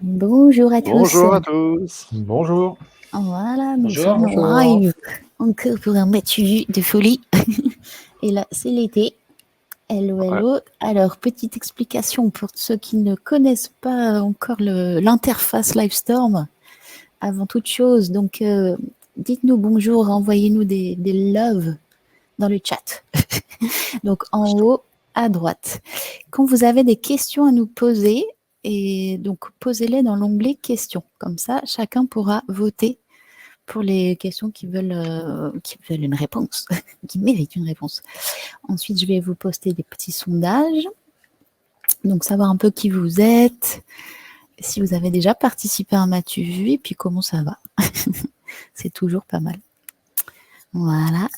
Bonjour à tous. Bonjour à tous. Bonjour. Voilà, nous Bonjour, sommes bonjour. live encore pour un match de folie. Et là, c'est l'été. Hello, Ouais. hello. Alors, petite explication pour ceux qui ne connaissent pas encore l'interface Livestorm. Avant toute chose, donc, dites-nous bonjour, envoyez-nous des love dans le chat. Donc, en haut à droite. Quand vous avez des questions à nous poser, et donc posez-les dans l'onglet questions. Comme ça, chacun pourra voter pour les questions qui veulent une réponse, qui méritent une réponse. Ensuite, je vais vous poster des petits sondages. Donc, savoir un peu qui vous êtes, si vous avez déjà participé à un Matu Vu, et puis comment ça va. C'est toujours pas mal. Voilà.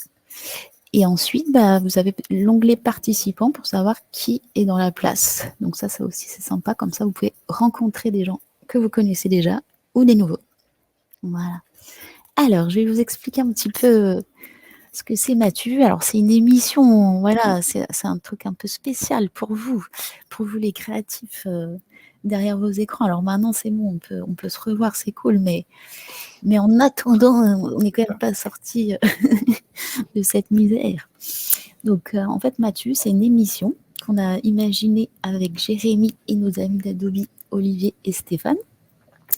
Et ensuite, vous avez l'onglet participants pour savoir qui est dans la place. Donc ça aussi, c'est sympa. Comme ça, vous pouvez rencontrer des gens que vous connaissez déjà ou des nouveaux. Voilà. Alors, je vais vous expliquer un petit peu ce que c'est Matu. Alors, c'est une émission, voilà, c'est un truc un peu spécial pour vous les créatifs derrière vos écrans. Alors maintenant, c'est bon, on peut se revoir, c'est cool, mais en attendant, on n'est quand même pas sorti de cette misère. Donc, en fait, Matu, c'est une émission qu'on a imaginée avec Jérémy et nos amis d'Adobe, Olivier et Stéphane.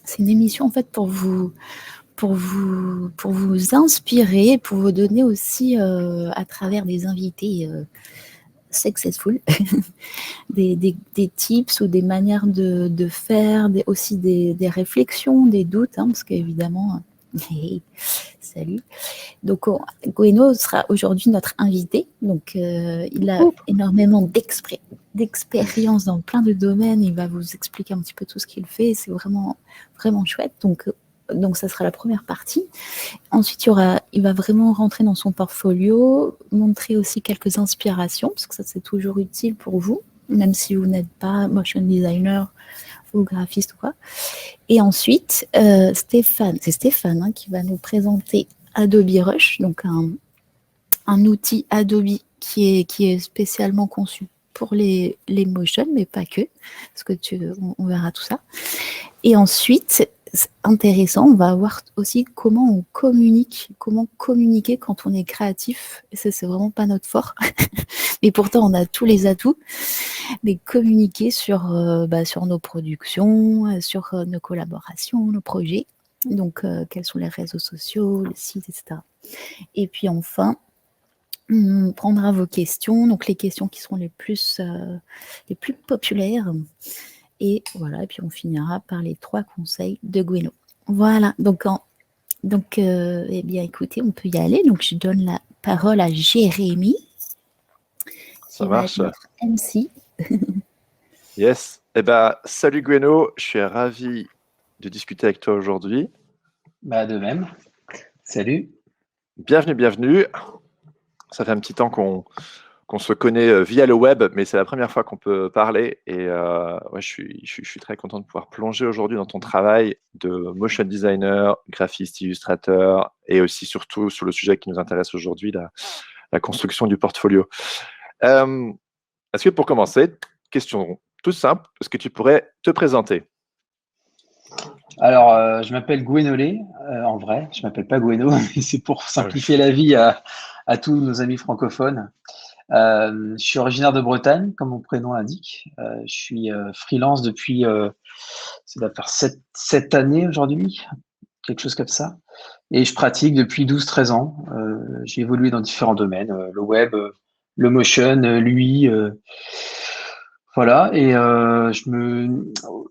C'est une émission, en fait, pour vous inspirer, pour vous donner aussi, à travers des invités successful, des tips ou des manières de faire, aussi des réflexions, des doutes, hein, parce qu'évidemment, hey, salut. Donc, Gueno sera aujourd'hui notre invité. Donc, il a énormément d'expérience dans plein de domaines. Il va vous expliquer un petit peu tout ce qu'il fait. C'est vraiment, vraiment chouette. Donc, ça sera la première partie. Ensuite, il va vraiment rentrer dans son portfolio, montrer aussi quelques inspirations, parce que ça, c'est toujours utile pour vous, même si vous n'êtes pas motion designer ou graphiste ou quoi. Et ensuite, c'est Stéphane hein, qui va nous présenter Adobe Rush, donc un outil Adobe qui est spécialement conçu pour les motion, mais pas que, parce que on verra tout ça. Et ensuite, c'est intéressant, on va voir aussi comment communiquer quand on est créatif. Et ça, c'est vraiment pas notre fort. Mais pourtant, on a tous les atouts. Mais communiquer sur nos productions, sur nos collaborations, nos projets. Donc, quels sont les réseaux sociaux, le site, etc. Et puis enfin, on prendra vos questions, donc les questions qui seront les plus populaires. Et voilà, et puis on finira par les 3 conseils de Gueno. Voilà, donc eh bien écoutez, on peut y aller. Donc je donne la parole à Jérémy, Ça qui va marche. être notre MC. Yes. Eh ben, salut Gueno, je suis ravi de discuter avec toi aujourd'hui. De même. Salut. Bienvenue. Ça fait un petit temps qu'on se connaît via le web, mais c'est la première fois qu'on peut parler. Et ouais, je suis très content de pouvoir plonger aujourd'hui dans ton travail de motion designer, graphiste, illustrateur, et aussi surtout sur le sujet qui nous intéresse aujourd'hui, la construction du portfolio. Est-ce que pour commencer, question toute simple, est-ce que tu pourrais te présenter? Alors, je m'appelle Gwenolé, en vrai. Je m'appelle pas Gweno, mais c'est pour simplifier la vie à tous nos amis francophones. Je suis originaire de Bretagne, comme mon prénom l'indique. Je suis freelance depuis, ça doit faire 7 années aujourd'hui, quelque chose comme ça. Et je pratique depuis 12-13 ans. J'ai évolué dans différents domaines, le web, le motion, l'UI. Voilà, et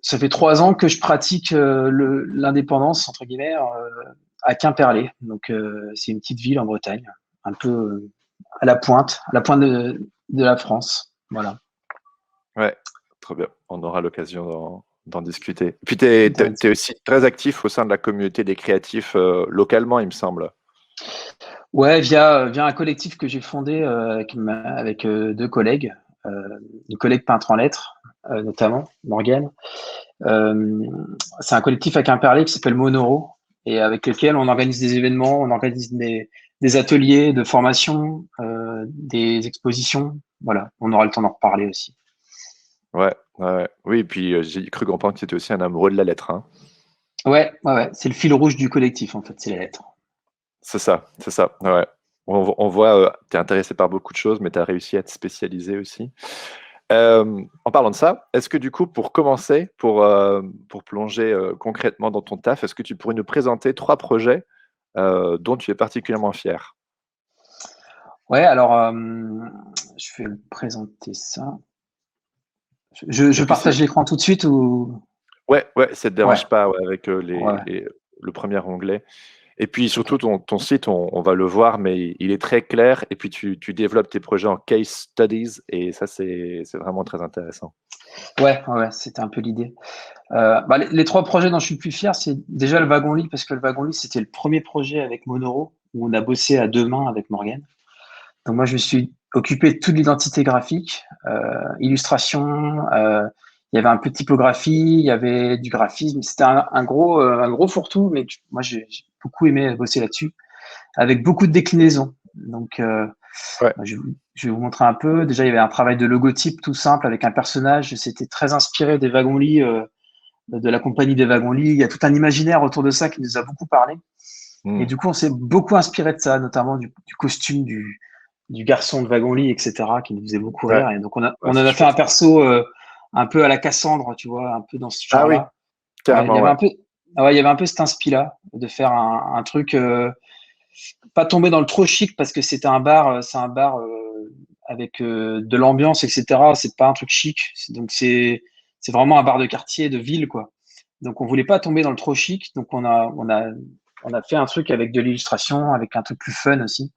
ça fait 3 ans que je pratique l'indépendance, entre guillemets, à Quimperlé. Donc, c'est une petite ville en Bretagne, un peu à la pointe de la France. Voilà. Ouais, très bien. On aura l'occasion d'en discuter. Et puis, tu es aussi très actif au sein de la communauté des créatifs localement, il me semble. Ouais, via un collectif que j'ai fondé avec 2 collègues, une collègue peintre en lettres, notamment, Morgane. C'est un collectif à Quimperlé qui s'appelle Monoro et avec lequel on organise des événements, on organise des ateliers de formation, des expositions. Voilà, on aura le temps d'en reparler aussi. Ouais, ouais. Oui, et puis j'ai cru comprendre que tu étais aussi un amoureux de la lettre, hein. Ouais, ouais, ouais. C'est le fil rouge du collectif, en fait, c'est les lettres. C'est ça, c'est ça. Ouais. On voit, tu es intéressé par beaucoup de choses, mais tu as réussi à te spécialiser aussi. En parlant de ça, est-ce que du coup, pour commencer, pour plonger concrètement dans ton taf, est-ce que tu pourrais nous présenter 3 projets dont tu es particulièrement fier? Ouais, alors, je vais vous présenter ça. Je Et puis si partage l'écran tout de suite ou? ouais, ouais, ça te Ouais, dérange pas, ouais, avec ouais. le premier onglet. Et puis surtout, ton site, on va le voir, mais il est très clair. Et puis tu développes tes projets en case studies, et ça, c'est vraiment très intéressant. Ouais, ouais, ouais, c'était un peu l'idée. Bah, les 3 projets dont je suis le plus fier, c'est déjà le wagon-lit, parce que le wagon-lit, c'était le premier projet avec Monoro, où on a bossé à 2 mains avec Morgane. Donc moi, je me suis occupé de toute l'identité graphique, illustration, il y avait un peu de typographie, il y avait du graphisme. C'était un gros fourre-tout, mais moi, j'ai beaucoup aimé bosser là-dessus, avec beaucoup de déclinaisons. Donc, Ouais. je vais vous montrer un peu. Déjà, il y avait un travail de logotype tout simple avec un personnage. C'était très inspiré des wagons-lits, de la compagnie des wagons-lits. Il y a tout un imaginaire autour de ça qui nous a beaucoup parlé. Et Mmh. du coup, on s'est beaucoup inspiré de ça, notamment du costume du garçon de wagon-lit, etc., qui nous faisait beaucoup Ouais, rire. Et donc, ouais, on en c'est a fait un chouette. perso un peu à la Cassandre, tu vois, un peu dans ce Ah oui, genre-là. Ouais, il y carrément, avait ouais. un peu, ah ouais, il y avait un peu cet inspi-là, de faire un truc, pas tomber dans le trop chic parce que c'est un bar avec de l'ambiance, etc. C'est pas un truc chic. Donc, c'est vraiment un bar de quartier, de ville, quoi. Donc, on voulait pas tomber dans le trop chic. Donc, on a fait un truc avec de l'illustration, avec un truc plus fun aussi.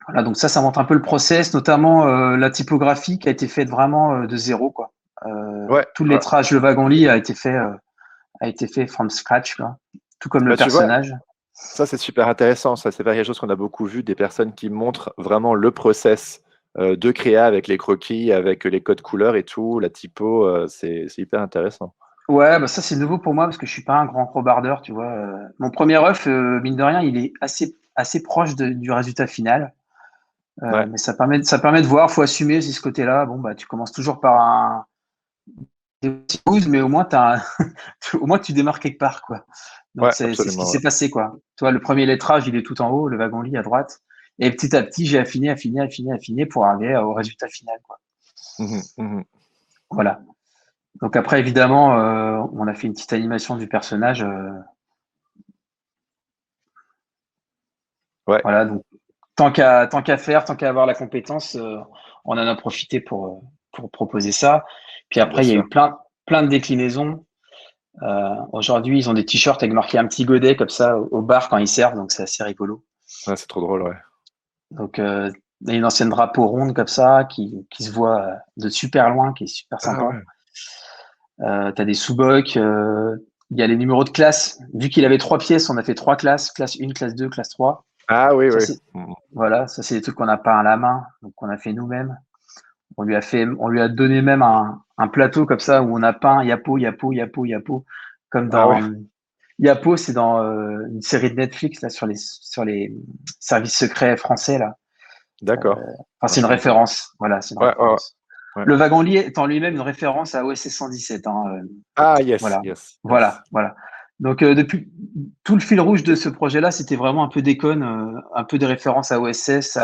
Voilà, donc ça montre un peu le process, notamment la typographie qui a été faite vraiment de zéro, quoi. Ouais, Tout le ouais. lettrage de wagon-lit a été fait from scratch, quoi. Tout comme le Bah, tu vois, personnage. ça, c'est super intéressant. Ça, c'est pas quelque chose qu'on a beaucoup vu, des personnes qui montrent vraiment le process de créa avec les croquis, avec les codes couleurs et tout, la typo, c'est hyper intéressant. Ouais, bah ça c'est nouveau pour moi parce que je suis pas un grand crobardeur, tu vois. Mon premier œuf, mine de rien, il est assez proche du résultat final. Ouais, Mais ça permet de voir, faut assumer aussi ce côté-là. Bon, bah tu commences toujours par des petits bouts, mais au moins au moins tu démarres quelque part, quoi. Donc ouais, c'est ce qui absolument. Ouais. s'est passé, quoi. Toi, le premier lettrage, il est tout en haut, le wagon-lit à droite. Et petit à petit, j'ai affiné pour arriver au résultat final, quoi. Mhm, mhm. Voilà. Donc après, évidemment, on a fait une petite animation du personnage. Ouais, Voilà, donc tant qu'à faire, tant qu'à avoir la compétence, on en a profité pour proposer ça. Puis bien après, il y a sûr. eu plein de déclinaisons. Aujourd'hui, ils ont des t-shirts avec marqué un petit godet comme ça au bar quand ils servent, donc c'est assez rigolo. Ouais, c'est trop drôle, ouais. Donc, il y a une ancienne drapeau ronde comme ça qui se voit de super loin, qui est super Ah sympa. ouais. Tu as des sous-bocs, il y a les numéros de classe. Vu qu'il avait 3 pièces, on a fait 3 classes, classe 1, classe 2, classe 3. Ah oui, Ça, oui. c'est, Mhm. voilà, ça, c'est des trucs qu'on a peint à la main, donc on a fait nous-mêmes. On lui a donné même un plateau comme ça où on a peint Yapo, Yapo, Yapo, Yapo, comme Ah ouais, dans Yapo, c'est dans une série de Netflix là sur les services secrets français là. d'accord. Enfin, Ah, c'est je une connais pas. référence. Voilà, c'est une Ouais, ouais, référence. ouais. Le wagon-lit est en lui-même une référence à OSS 117. Hein, Ah yes, voilà, yes, yes. voilà. Donc depuis tout le fil rouge de ce projet-là, c'était vraiment un peu déconne, un peu des références à OSS,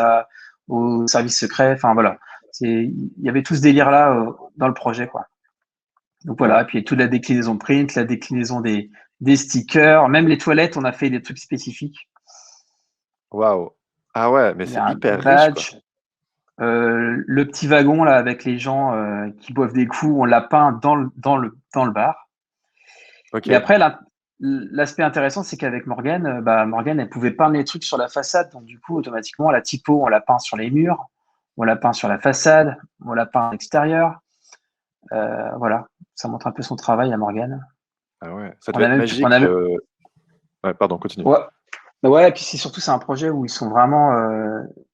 au service secret. Enfin voilà, il y avait tout ce délire-là dans le projet, quoi. Donc Ouais. voilà, et puis toute la déclinaison print, la déclinaison des stickers, même les toilettes, on a fait des trucs spécifiques. Waouh. Ah ouais, mais Il y a c'est un hyper riche, quoi. badge. Le petit wagon là avec les gens qui boivent des coups, on l'a peint dans le bar. Et Ok. après, l'aspect intéressant, c'est qu'avec Morgane, Morgane, elle pouvait peindre les trucs sur la façade. Donc, du coup, automatiquement, la typo, on l'a peint sur les murs, on l'a peint sur la façade, on l'a peint à l'extérieur. Voilà, ça montre un peu son travail à Morgane. Ah ouais, ça On devait a être même, on a, magique. Ouais, pardon, continue. ouais, ouais, et puis c'est un projet où ils sont vraiment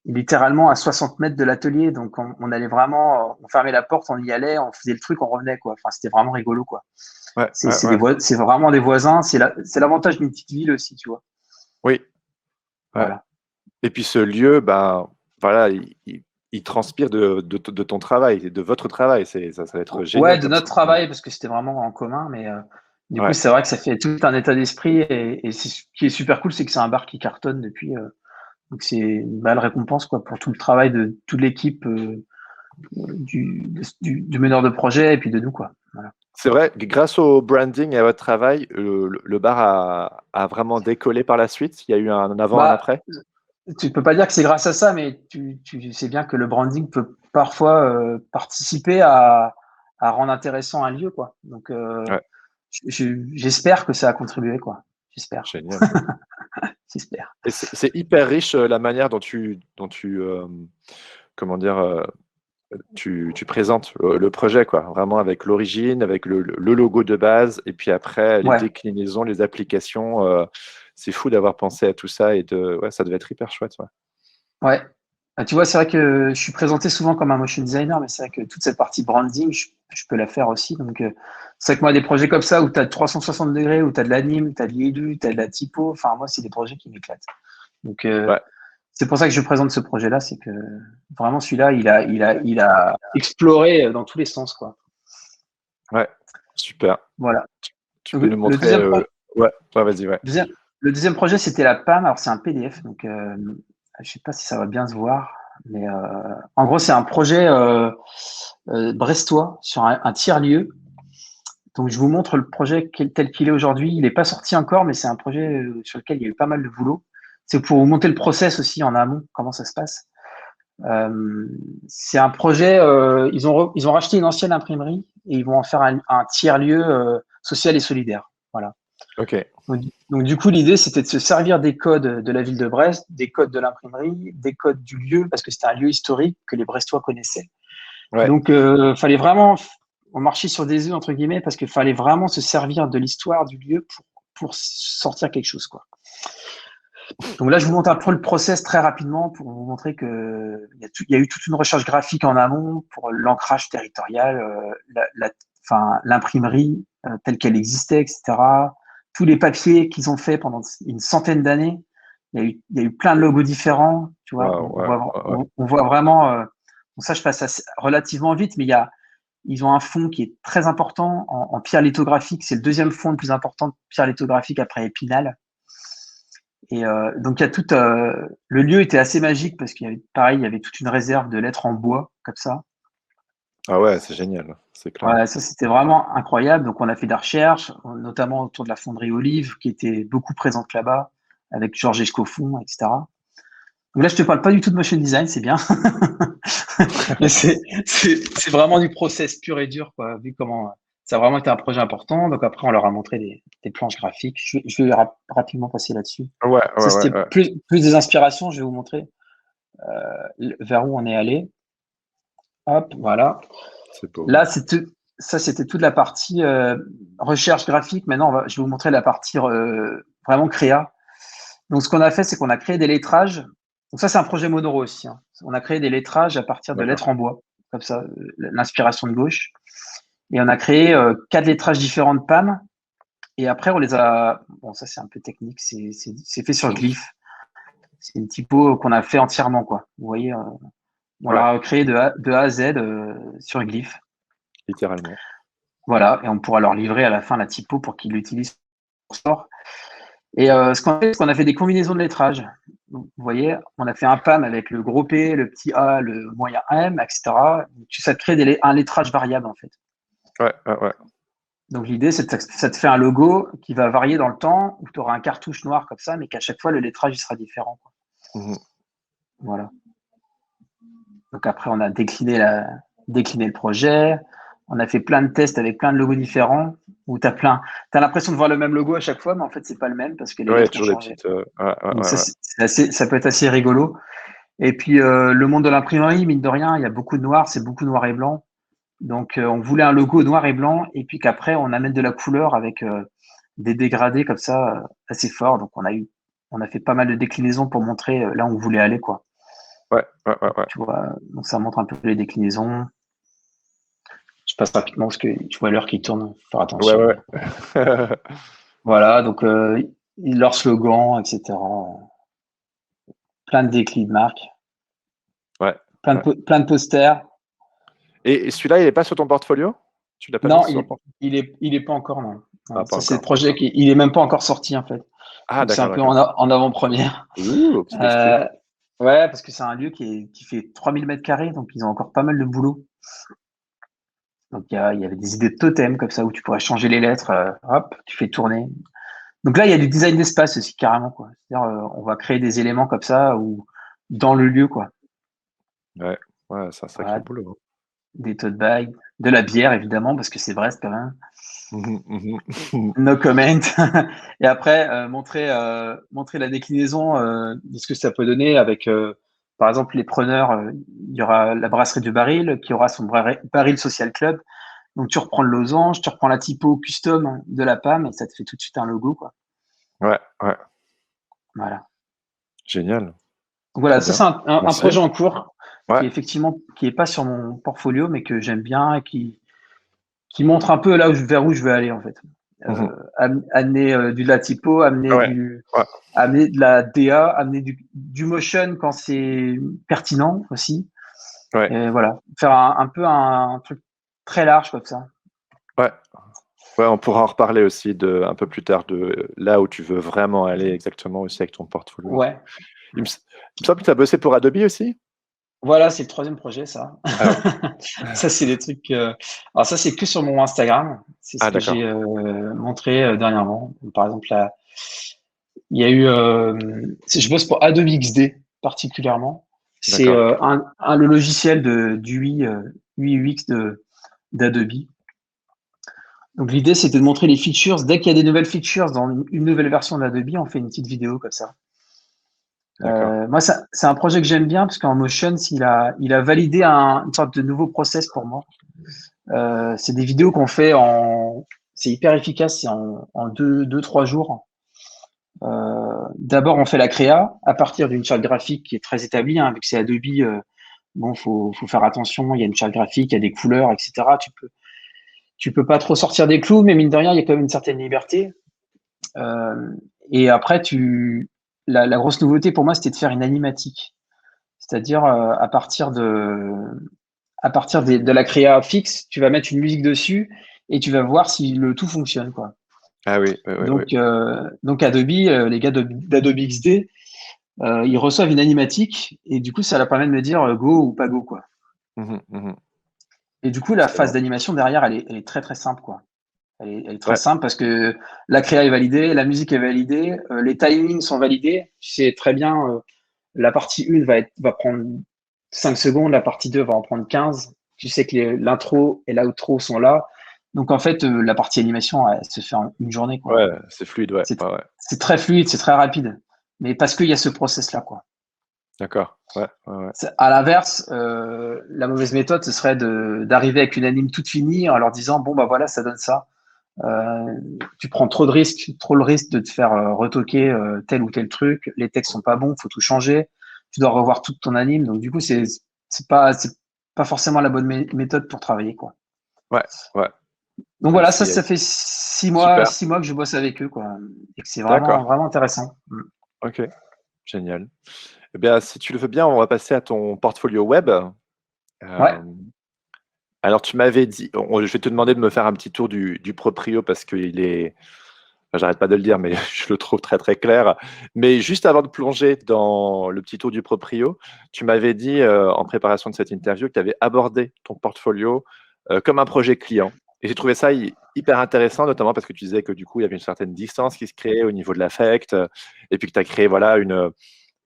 littéralement à 60 mètres de l'atelier. Donc, on allait vraiment, on fermait la porte, on y allait, on faisait le truc, on revenait, quoi. Enfin, c'était vraiment rigolo, quoi. Ouais, ouais, ouais. C'est vraiment des voisins. C'est l'avantage d'une petite ville aussi, tu vois. Oui, ouais. Voilà. Et puis ce lieu, ben, voilà, il transpire de ton travail, de votre travail. Ça va être génial. Ouais, de notre travail, parce que c'était vraiment en commun, mais du coup, c'est vrai que ça fait tout un état d'esprit, et ce qui est super cool, c'est que c'est un bar qui cartonne depuis, donc c'est une belle récompense, quoi, pour tout le travail de toute l'équipe, du meneur de projet, et puis de nous, quoi. Voilà. C'est vrai, grâce au branding et à votre travail, le bar a vraiment décollé par la suite. Il y a eu un avant, un après. Tu peux pas dire que c'est grâce à ça, mais tu sais bien que le branding peut parfois participer à rendre intéressant un lieu, quoi. Donc, j'espère que ça a contribué, quoi. J'espère. Génial. J'espère. Et c'est hyper riche la manière dont comment dire, tu présentes le projet, quoi. Vraiment avec l'origine, avec le logo de base, et puis après les déclinaisons, les applications. C'est fou d'avoir pensé à tout ça, et ça devait être hyper chouette. Ouais. Tu vois, c'est vrai que je suis présenté souvent comme un motion designer, mais c'est vrai que toute cette partie branding, je peux la faire aussi. Donc, c'est vrai que moi, des projets comme ça où tu as 360 degrés, où tu as de l'anime, tu as de l'élu, tu as de la typo, enfin, moi, c'est des projets qui m'éclatent. Donc, c'est pour ça que je présente ce projet-là, c'est que vraiment, celui-là, il a exploré dans tous les sens, quoi. Ouais, super. Voilà. Tu peux nous montrer. Vas-y, ouais. Le deuxième projet, c'était la PAM. Alors, c'est un PDF, donc je sais pas si ça va bien se voir, mais en gros, c'est un projet brestois sur un tiers-lieu. Donc, je vous montre le projet tel qu'il est aujourd'hui. Il n'est pas sorti encore, mais c'est un projet sur lequel il y a eu pas mal de boulot. C'est pour vous monter le process aussi en amont, comment ça se passe. C'est un projet, ils ont racheté une ancienne imprimerie et ils vont en faire un tiers-lieu social et solidaire. Voilà. Ok. Donc, du coup, l'idée, c'était de se servir des codes de la ville de Brest, des codes de l'imprimerie, des codes du lieu, parce que c'était un lieu historique que les Brestois connaissaient. Ouais. Donc, fallait vraiment, on marchait sur des œufs, entre guillemets, parce qu'il fallait vraiment se servir de l'histoire du lieu pour sortir quelque chose, quoi. Donc là, je vous montre un peu le process très rapidement pour vous montrer qu'il y a eu toute une recherche graphique en amont pour l'ancrage territorial, l'imprimerie telle qu'elle existait, etc. Tous les papiers qu'ils ont fait pendant une centaine d'années, il y a eu plein de logos différents. Tu vois, on voit vraiment. Bon, ça, je passe relativement vite, mais ils ont un fond qui est très important en pierre lithographique. C'est le deuxième fond le plus important de pierre lithographique après Épinal. Et donc, il y a le lieu était assez magique parce qu'il y avait, pareil, il y avait toute une réserve de lettres en bois, comme ça. Ah ouais, c'est génial, c'est clair. Ouais, ça, c'était vraiment incroyable. Donc, on a fait des recherches, notamment autour de la fonderie Olive, qui était beaucoup présente là-bas, avec Georges Escoffon, etc. Donc là, je te parle pas du tout de motion design, c'est bien. Mais c'est vraiment du process pur et dur, quoi, vu comment ça a vraiment été un projet important. Donc après, on leur a montré des planches graphiques. Je vais rapidement passer là-dessus. Ça, c'était plus des inspirations. Je vais vous montrer vers où on est allé. Hop, voilà. C'est beau. Là, ça, c'était toute la partie recherche graphique. Maintenant, je vais vous montrer la partie vraiment créa. Donc, ce qu'on a fait, c'est qu'on a créé des lettrages. Donc, ça, c'est un projet Monoro aussi. Hein. On a créé des lettrages à partir de lettres en bois, comme ça, l'inspiration de gauche. Et on a créé 4 lettrages différents de PAM. Et après, on les a. Bon, ça, c'est un peu technique. C'est fait sur glyphe. C'est une typo qu'on a fait entièrement, quoi. Vous voyez, on l'a créé de A à Z sur glyphe. Littéralement. Voilà. Et on pourra leur livrer à la fin la typo pour qu'ils l'utilisent pour sort. Et ce qu'on a fait des combinaisons de lettrage. Vous voyez, on a fait un PAM avec le gros P, le petit A, le moyen M, etc. Ça te crée un lettrage variable, en fait. Ouais. Donc, l'idée, c'est que ça te fait un logo qui va varier dans le temps, où tu auras un cartouche noir comme ça, mais qu'à chaque fois, le lettrage, il sera différent. Voilà. Donc, après, on a décliné le projet. On a fait plein de tests avec plein de logos différents, où tu as l'impression de voir le même logo à chaque fois, mais en fait, c'est pas le même parce que les lettres ont changé. Donc, ça peut être assez rigolo. Et puis, le monde de l'imprimerie, mine de rien, il y a beaucoup de noir, c'est beaucoup noir et blanc. Donc, on voulait un logo noir et blanc, et puis qu'après, on amène de la couleur avec des dégradés comme ça, assez forts. Donc, on a fait pas mal de déclinaisons pour montrer là où on voulait aller, quoi. Ouais. Tu vois, donc ça montre un peu les déclinaisons. Je passe rapidement parce que je vois l'heure qui tourne. Faut faire attention. Ouais. Voilà, donc leur slogan, etc. Plein de déclins de marque. Ouais. Plein de posters. Et celui-là, il n'est pas sur ton portfolio? Tu l'as pas Non, mis sur... il est pas encore, non. Ah, pas Ça, c'est le encore. projet il est même pas encore sorti, en fait. Ah, Donc, c'est un d'accord, peu d'accord. en avant-première. Ouh, petite exclu. Ouais, parce que c'est un lieu qui fait 3000 mètres carrés, donc ils ont encore pas mal de boulot. Donc il y avait des idées de totems comme ça où tu pourrais changer les lettres, hop, tu fais tourner. Donc là, il y a du design d'espace aussi carrément, quoi. C'est-à-dire, on va créer des éléments comme ça ou dans le lieu, quoi. Ouais, c'est un sacré Voilà, boulot. des tote bags, de la bière évidemment parce que c'est Brest quand même. Mhm. No comment. Et après, montrer la déclinaison de ce que ça peut donner avec, par exemple, les preneurs. Il y aura la brasserie du baril qui aura son baril social club. Donc, tu reprends le losange, tu reprends la typo custom de la PAM et ça te fait tout de suite un logo, quoi. Ouais, Voilà. génial. Donc, voilà, Trop ça, bien. c'est un Merci. projet en cours Ouais. qui effectivement, qui est pas sur mon portfolio, mais que j'aime bien et qui montre un peu là vers où je veux aller, en fait. Mhm. Amener de la typo, amener Ouais. amener de la DA, amener du motion quand c'est pertinent aussi. Ouais. Et voilà, faire un peu un truc très large comme ça. Ouais. Ouais, on pourra en reparler aussi un peu plus tard de là où tu veux vraiment aller exactement aussi avec ton portfolio. Ouais. Il me semble que tu as bossé pour Adobe aussi? Voilà, c'est le troisième projet, ça. Ah, Ça, c'est des trucs. Alors, ça, c'est que sur mon Instagram. C'est ce que d'accord. j'ai montré dernièrement. Par exemple, là, il y a eu. Je bosse pour Adobe XD particulièrement. C'est D'accord. le logiciel du UI UX d'Adobe. Donc l'idée, c'était de montrer les features. Dès qu'il y a des nouvelles features dans une nouvelle version d'Adobe, on fait une petite vidéo comme ça. D'accord. Moi, c'est un projet que j'aime bien parce qu'en Motion, il a validé une sorte de nouveau process pour moi. C'est des vidéos qu'on fait c'est hyper efficace, c'est en 2-3 jours. D'abord, on fait la créa à partir d'une charte graphique qui est très établie, hein, vu que c'est Adobe. Bon, faut faire attention. Il y a une charte graphique, il y a des couleurs, etc. Tu peux pas trop sortir des clous, mais mine de rien, il y a quand même une certaine liberté. Et après, la grosse nouveauté pour moi, c'était de faire une animatique. C'est-à-dire, à partir de la créa fixe, tu vas mettre une musique dessus et tu vas voir si le tout fonctionne, quoi. Ah oui, oui. Donc Adobe, les gars d'Adobe XD, ils reçoivent une animatique et du coup, ça leur permet de me dire go ou pas go, quoi. Mhm. Et du coup, la phase d'animation derrière, elle est très très simple, quoi. Elle est très simple parce que la créa est validée, la musique est validée, les timings sont validés. Tu sais très bien, la partie 1 va prendre 5 secondes, la partie 2 va en prendre 15. Tu sais que l'intro et l'outro sont là. Donc en fait, la partie animation, elle se fait en une journée, quoi. Ouais, c'est fluide, ouais. C'est très fluide, c'est très rapide. Mais parce qu'il y a ce process-là, quoi. D'accord. Ouais. À l'inverse, la mauvaise méthode, ce serait d'arriver avec une anime toute finie en leur disant, bon, bah voilà, ça donne ça. Tu prends trop le risque de te faire retoquer tel ou tel truc. Les textes sont pas bons, faut tout changer. Tu dois revoir toute ton anime. Donc du coup, c'est pas forcément la bonne méthode pour travailler, quoi. Ouais. Donc voilà, ça fait 6 mois, Super. 6 mois que je bosse avec eux, quoi. Et que c'est D'accord. vraiment intéressant. Ok, génial. Eh bien, si tu le veux bien, on va passer à ton portfolio web. Ouais. Alors, tu m'avais dit, je vais te demander de me faire un petit tour du proprio parce qu'il est, enfin, j'arrête pas de le dire, mais je le trouve très très clair. Mais juste avant de plonger dans le petit tour du proprio, tu m'avais dit en préparation de cette interview que tu avais abordé ton portfolio comme un projet client. Et j'ai trouvé ça hyper intéressant, notamment parce que tu disais que du coup, il y avait une certaine distance qui se créait au niveau de l'affect, et puis que tu as créé voilà,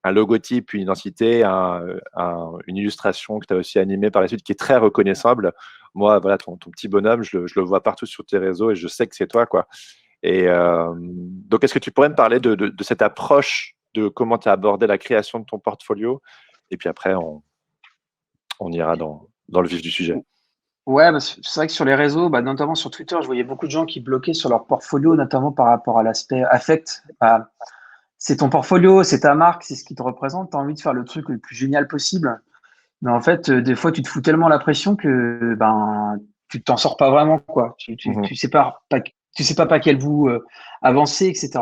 un logotype, une identité, une illustration que tu as aussi animée par la suite qui est très reconnaissable. Moi, voilà, ton petit bonhomme, je le vois partout sur tes réseaux et je sais que c'est toi, quoi. Et donc, est-ce que tu pourrais me parler de cette approche de comment tu as abordé la création de ton portfolio? Et puis après, on ira dans le vif du sujet. Ouais, bah, c'est vrai que sur les réseaux, bah, notamment sur Twitter, je voyais beaucoup de gens qui bloquaient sur leur portfolio, notamment par rapport à l'aspect affect. Bah, c'est ton portfolio, c'est ta marque, c'est ce qui te représente. Tu as envie de faire le truc le plus génial possible. Mais en fait, des fois, tu te fous tellement la pression que tu t'en sors pas vraiment, quoi. Tu sais pas par quel bout avancer, etc.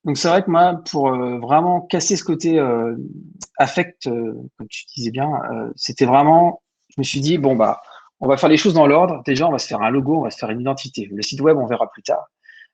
Donc c'est vrai que moi, pour vraiment casser ce côté affect, comme tu disais bien, c'était vraiment, je me suis dit, bon, bah, on va faire les choses dans l'ordre. Déjà, on va se faire un logo, on va se faire une identité. Le site web, on verra plus tard.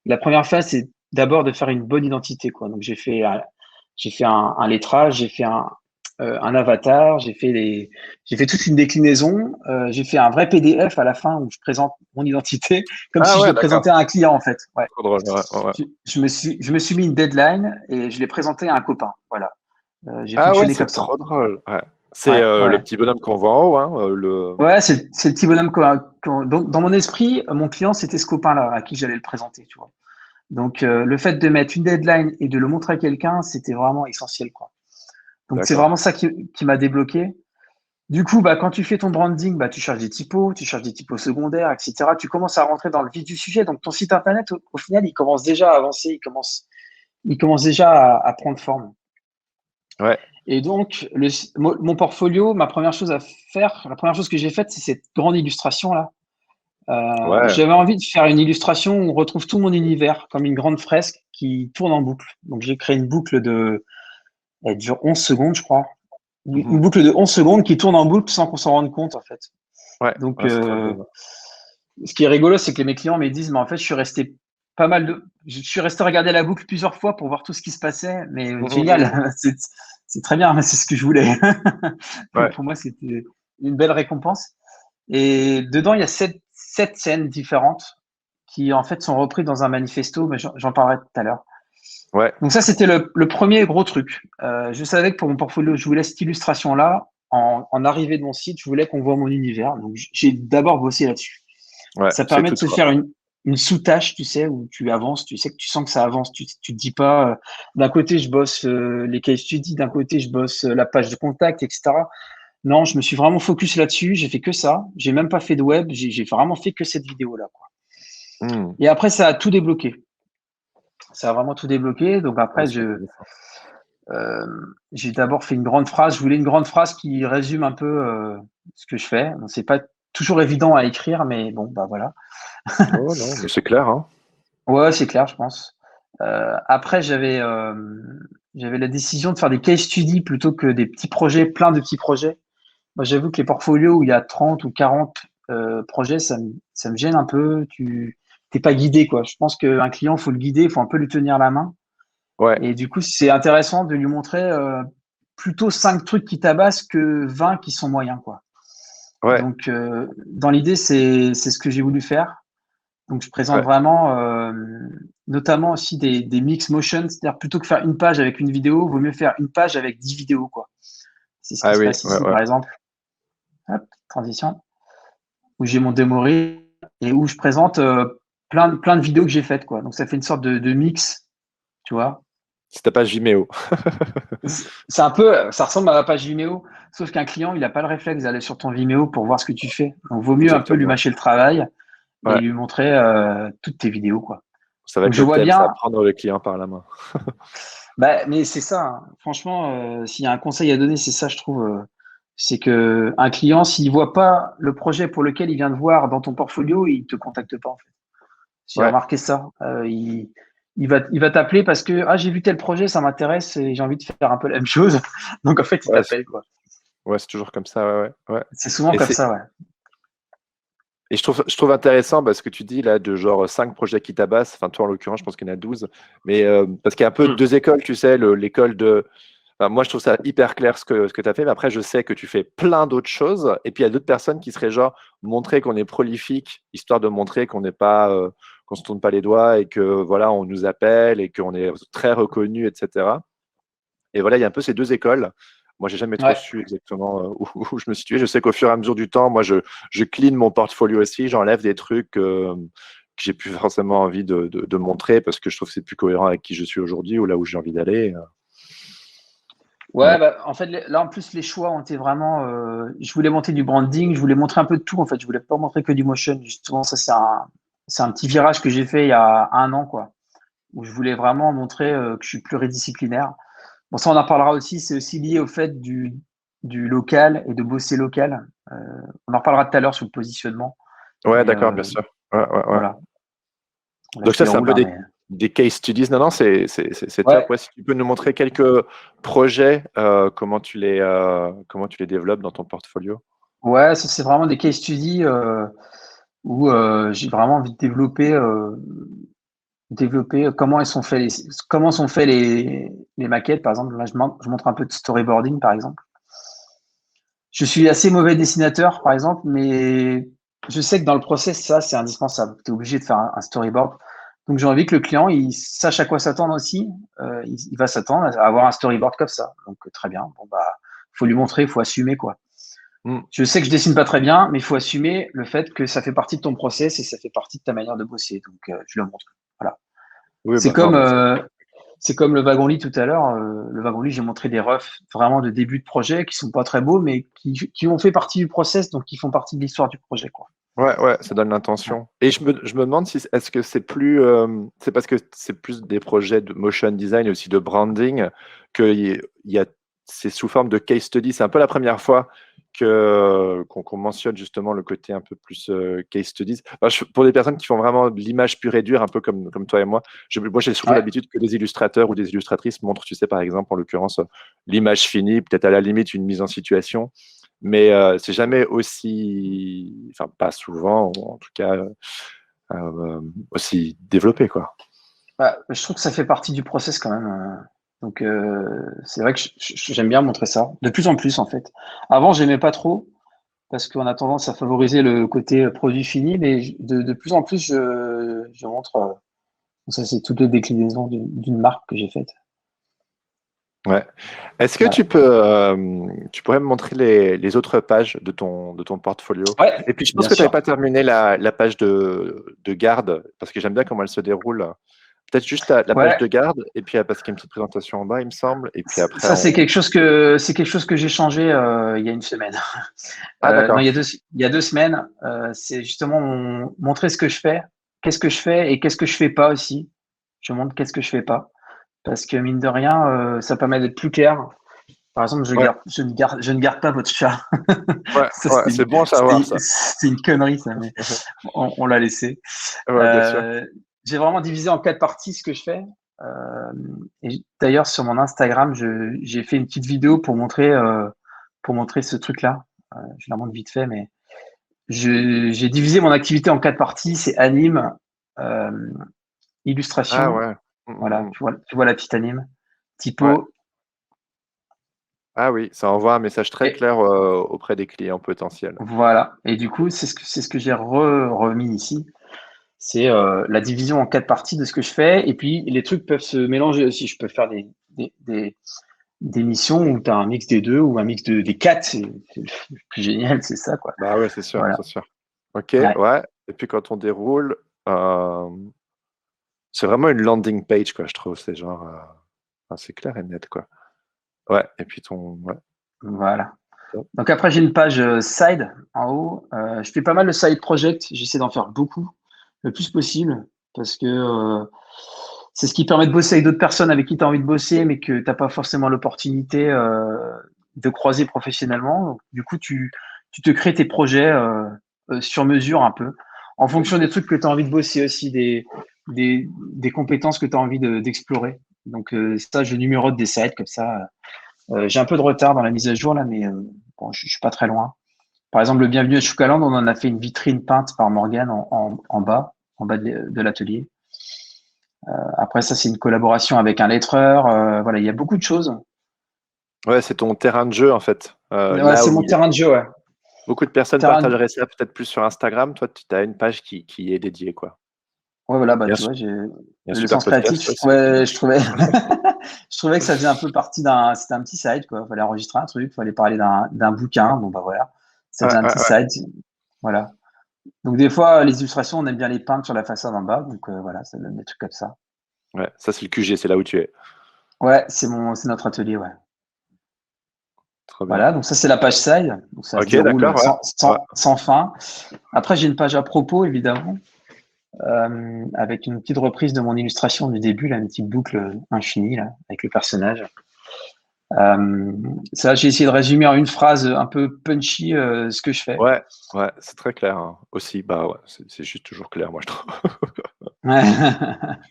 La première phase, c'est d'abord de faire une bonne identité, quoi. Donc j'ai fait un lettrage, j'ai fait un avatar, j'ai fait toute une déclinaison, j'ai fait un vrai PDF à la fin où je présente mon identité comme Ah si je ouais, le d'accord. présentais à un client, en fait. Ouais. Trop drôle. Ouais, ouais. Je me suis mis une deadline et je l'ai présenté à un copain. Voilà. J'ai Ah ouais, fonctionné c'est comme ça. trop drôle. Ouais. C'est Ouais, le ouais. petit bonhomme qu'on voit en haut, hein, le... Ouais, c'est le petit bonhomme donc, dans mon esprit, mon client, c'était ce copain-là à qui j'allais le présenter, tu vois. Donc, le fait de mettre une deadline et de le montrer à quelqu'un, c'était vraiment essentiel, quoi. Donc, c'est D'accord. vraiment ça qui m'a débloqué. Du coup, bah, quand tu fais ton branding, bah, tu cherches des typos secondaires, etc. Tu commences à rentrer dans le vif du sujet. Donc, ton site internet, au final, il commence déjà à avancer, il commence déjà à prendre forme. Ouais, Et donc, mon portfolio, ma première chose à faire, la première chose que j'ai faite, c'est cette grande illustration-là. ouais. J'avais envie de faire une illustration où on retrouve tout mon univers, comme une grande fresque qui tourne en boucle. Donc, j'ai créé une boucle elle dure 11 secondes, je crois. Une Mhm. boucle de 11 secondes qui tourne en boucle sans qu'on s'en rende compte, en fait. Ouais, Donc, ouais, c'est trop bien. ce qui est rigolo, c'est que mes clients me disent, mais en fait, je suis resté regarder la boucle plusieurs fois pour voir tout ce qui se passait, mais Mhm. génial, c'est très bien, c'est ce que je voulais. Ouais, Pour moi, c'était une belle récompense. Et dedans, il y a sept scènes différentes qui, en fait, sont reprises dans un manifesto, mais j'en parlerai tout à l'heure. ouais. Donc ça, c'était le premier gros truc. Je savais que pour mon portfolio, je voulais cette illustration-là. En arrivée de mon site, je voulais qu'on voit mon univers. Donc, j'ai d'abord bossé là-dessus. Ouais, Ça c'est permet de tout, se quoi. faire une sous-tâche, tu sais, où tu avances, tu sais que tu sens que ça avance. Tu te dis pas, d'un côté, je bosse les case studies, d'un côté, je bosse la page de contact, etc. Non, je me suis vraiment focus là-dessus. J'ai fait que ça. J'ai même pas fait de web. J'ai vraiment fait que cette vidéo-là, quoi. Hmm. Et après, ça a tout débloqué. Ça a vraiment tout débloqué. Donc Ouais, après, c'est intéressant. euh, j'ai d'abord fait une grande phrase. Je voulais une grande phrase qui résume un peu ce que je fais. Bon, c'est pas toujours évident à écrire, mais bon, bah voilà. Oh non, mais c'est clair, hein. Ouais, c'est clair, je pense. Après, j'avais la décision de faire des case studies plutôt que des petits projets, plein de petits projets. Moi, j'avoue que les portfolios où il y a 30 ou 40 projets, ça me gêne un peu. Tu t'es pas guidé, quoi. Je pense qu'un client, faut le guider, il faut un peu lui tenir la main. Ouais, Et du coup, c'est intéressant de lui montrer plutôt 5 trucs qui tabassent que 20 qui sont moyens, quoi. ouais. Donc, dans l'idée, c'est ce que j'ai voulu faire. Donc, je présente Ouais. vraiment, notamment aussi des mix motion, c'est-à-dire plutôt que faire une page avec une vidéo, vaut mieux faire une page avec 10 vidéos, quoi. C'est ce qui Ah se oui, passe ouais, ici, ouais. par exemple. Hop, transition, où j'ai mon démo reel et où je présente plein de vidéos que j'ai faites, quoi. Donc, ça fait une sorte de mix, tu vois. C'est ta page Vimeo. C'est un peu, ça ressemble à la page Vimeo, sauf qu'un client, il n'a pas le réflexe d'aller sur ton Vimeo pour voir ce que tu fais. Donc, vaut mieux un peu lui Exactement. mâcher le travail et Ouais. lui montrer toutes tes vidéos, quoi. Ça va Donc, être je le vois thème, ça va bien. prendre le client par la main. Bah, mais c'est ça, hein. Franchement, s'il y a un conseil à donner, c'est ça, je trouve. C'est que un client, s'il voit pas le projet pour lequel il vient de voir dans ton portfolio, il te contacte pas, en fait. J'ai Ouais. remarqué ça. Il va t'appeler parce que ah, j'ai vu tel projet, ça m'intéresse et j'ai envie de faire un peu la même chose. Donc en fait, il Ouais, t'appelle, quoi. ouais, c'est toujours comme ça, ouais, ouais. Ouais. C'est souvent Et comme c'est, ça, ouais. et je trouve intéressant parce que tu dis là de genre 5 projets qui tabassent, enfin toi en l'occurrence, je pense qu'il y en a 12, mais parce qu'il y a un peu Mm. deux écoles, tu sais, l'école de. Enfin, moi, je trouve ça hyper clair ce que tu as fait, mais après, je sais que tu fais plein d'autres choses. Et puis, il y a d'autres personnes qui seraient genre montrer qu'on est prolifique, histoire de montrer qu'on n'est pas, qu'on se tourne pas les doigts et que voilà, on nous appelle et qu'on est très reconnu, etc. Et voilà, il y a un peu ces deux écoles. Moi, j'ai jamais trop Ouais. su exactement où je me situais. Je sais qu'au fur et à mesure du temps, moi, je clean mon portfolio aussi. J'enlève des trucs que j'ai plus forcément envie de montrer parce que je trouve que c'est plus cohérent avec qui je suis aujourd'hui ou là où j'ai envie d'aller. Ouais, Ouais, bah, en fait, là, en plus, les choix ont été vraiment. Je voulais monter du branding, je voulais montrer un peu de tout, en fait. Je voulais pas montrer que du motion. Justement, ça, c'est un petit virage que j'ai fait il y a un an, quoi, où je voulais vraiment montrer que je suis pluridisciplinaire. Bon, ça, on en parlera aussi. C'est aussi lié au fait du local et de bosser local. On en reparlera tout à l'heure sur le positionnement. ouais, Mais d'accord, bien sûr. Ouais, ouais, ouais. voilà. Là, Donc je ça, c'est un déroule, peu hein, mais. des case studies. Non, c'est Ouais, top. Ouais, si tu peux nous montrer quelques projets, comment tu les développes dans ton portfolio. ouais, ça c'est vraiment des case studies où j'ai vraiment envie de développer comment sont faits les maquettes. Par exemple, là, je montre un peu de storyboarding, par exemple. Je suis assez mauvais dessinateur, par exemple, mais je sais que dans le process, ça, c'est indispensable. Tu es obligé de faire un storyboard. Donc, j'ai envie que le client, il sache à quoi s'attendre aussi. Il va s'attendre à avoir un storyboard comme ça. Donc, très bien. Bon, bah, faut lui montrer, il faut assumer, quoi. Mm. Je sais que je dessine pas très bien, mais il faut assumer le fait que ça fait partie de ton process et ça fait partie de ta manière de bosser. Donc, je le montre. Voilà. Oui, C'est bah, non, comme, mais c'est comme le wagon lit tout à l'heure. Le wagon lit, j'ai montré des refs vraiment de début de projet qui sont pas très beaux, mais qui ont fait partie du process, donc qui font partie de l'histoire du projet, quoi. ouais, ça donne l'intention. Et je me demande si est-ce que c'est plus, c'est parce que c'est plus des projets de motion design et aussi de branding qu'il y a, c'est sous forme de case study. C'est un peu la première fois qu'on mentionne justement le côté un peu plus case studies. Enfin, pour des personnes qui font vraiment de l'image pure et dure, un peu comme toi et moi, moi j'ai surtout Ouais, l'habitude que des illustrateurs ou des illustratrices montrent, tu sais, par exemple, en l'occurrence, l'image finie, peut-être à la limite une mise en situation. Mais c'est jamais aussi, enfin pas souvent, ou en tout cas aussi développé, quoi. bah, je trouve que ça fait partie du process quand même. Donc, c'est vrai que j'aime bien montrer ça. De plus en plus, en fait. Avant, j'aimais pas trop parce qu'on a tendance à favoriser le côté produit fini, mais de plus en plus, je montre. Ça, c'est toutes les déclinaisons d'une marque que j'ai faite. Ouais. Est-ce que Voilà. tu pourrais me montrer les autres pages de ton portfolio? Ouais, Et puis je pense bien que tu n'avais sûr. pas terminé la page de garde, parce que j'aime bien comment elle se déroule. Peut-être juste la page Ouais, de garde, et puis parce qu'il y a une petite présentation en bas, il me semble. Et puis après, ça c'est quelque chose que j'ai changé il y a une semaine. Ah, Non, d'accord. il y a 2 semaines. C'est justement montrer ce que je fais, qu'est-ce que je fais et qu'est-ce que je fais pas aussi. Je montre qu'est-ce que je fais pas parce que mine de rien, ça permet d'être plus clair. Par exemple, Ouais, je ne garde pas votre chat. Ça, ouais, c'est bon à savoir ça. c'était une connerie, ça, mais on l'a laissé. Ouais, bien sûr. J'ai vraiment divisé en 4 parties ce que je fais. Et d'ailleurs, sur mon Instagram, j'ai fait une petite vidéo pour montrer ce truc-là. Je la montre vite fait, mais j'ai divisé mon activité en 4 parties. C'est anime, euh, Ah illustration. ouais. Voilà, tu vois la petite anime. Ouais. Typo, Ah oui, ça envoie un message très et clair auprès des clients potentiels. voilà. Et du coup, c'est ce que j'ai remis ici. C'est la division en 4 parties de ce que je fais. Et puis, les trucs peuvent se mélanger aussi. Je peux faire des missions où tu as un mix des deux ou un mix des quatre. C'est le plus génial, c'est ça, quoi. Bah ouais, c'est sûr, Voilà. c'est sûr. Ok, Ouais. ouais. Et puis quand on déroule, c'est vraiment une landing page, quoi, je trouve. C'est genre, enfin, c'est clair et net, quoi. Ouais, et puis ouais. Voilà. Donc après, j'ai une page side en haut. Je fais pas mal de side project. J'essaie d'en faire beaucoup, le plus possible, parce que c'est ce qui permet de bosser avec d'autres personnes avec qui tu as envie de bosser, mais que tu n'as pas forcément l'opportunité de croiser professionnellement. Donc, du coup, tu te crées tes projets sur mesure un peu, en fonction des trucs que tu as envie de bosser aussi, des compétences que tu as envie d'explorer. Donc ça, je numérote des sites comme ça. J'ai un peu de retard dans la mise à jour là, mais bon, je suis pas très loin. Par exemple, le Bienvenue à Choucaland, on en a fait une vitrine peinte par Morgane en bas de l'atelier. Après ça, c'est une collaboration avec un lettreur. Voilà, il y a beaucoup de choses. Ouais, c'est ton terrain de jeu, en fait. Ouais, Là c'est où mon terrain de jeu, ouais. beaucoup de personnes Terrain. partageraient ça peut-être plus sur Instagram, toi, tu as une page qui est dédiée, quoi. Ouais, voilà, bah Il y a, tu vois, j'ai il y a un le super sens podcast créatif. aussi. Ouais, je trouvais, je trouvais que ça faisait un peu partie c'était un petit site, quoi. Fallait enregistrer un truc, fallait parler d'un bouquin. Bon, bah voilà, ça Ouais, faisait un ouais, petit ouais. site. Voilà. Donc des fois, les illustrations, on aime bien les peindre sur la façade en bas. Donc voilà, ça donne des trucs comme ça. Ouais, ça, c'est le QG, c'est là où tu es. Ouais, c'est notre atelier, ouais. Trop bien. Voilà, donc ça c'est la page side, donc ça se Ok, d'accord, déroule ouais. Ouais. sans fin. Après j'ai une page à propos évidemment, avec une petite reprise de mon illustration du début, là, une petite boucle infinie là, avec le personnage. Ça j'ai essayé de résumer en une phrase un peu punchy ce que je fais. Ouais, ouais, c'est très clair, hein. Aussi. Bah ouais, c'est juste toujours clair, moi, je trouve.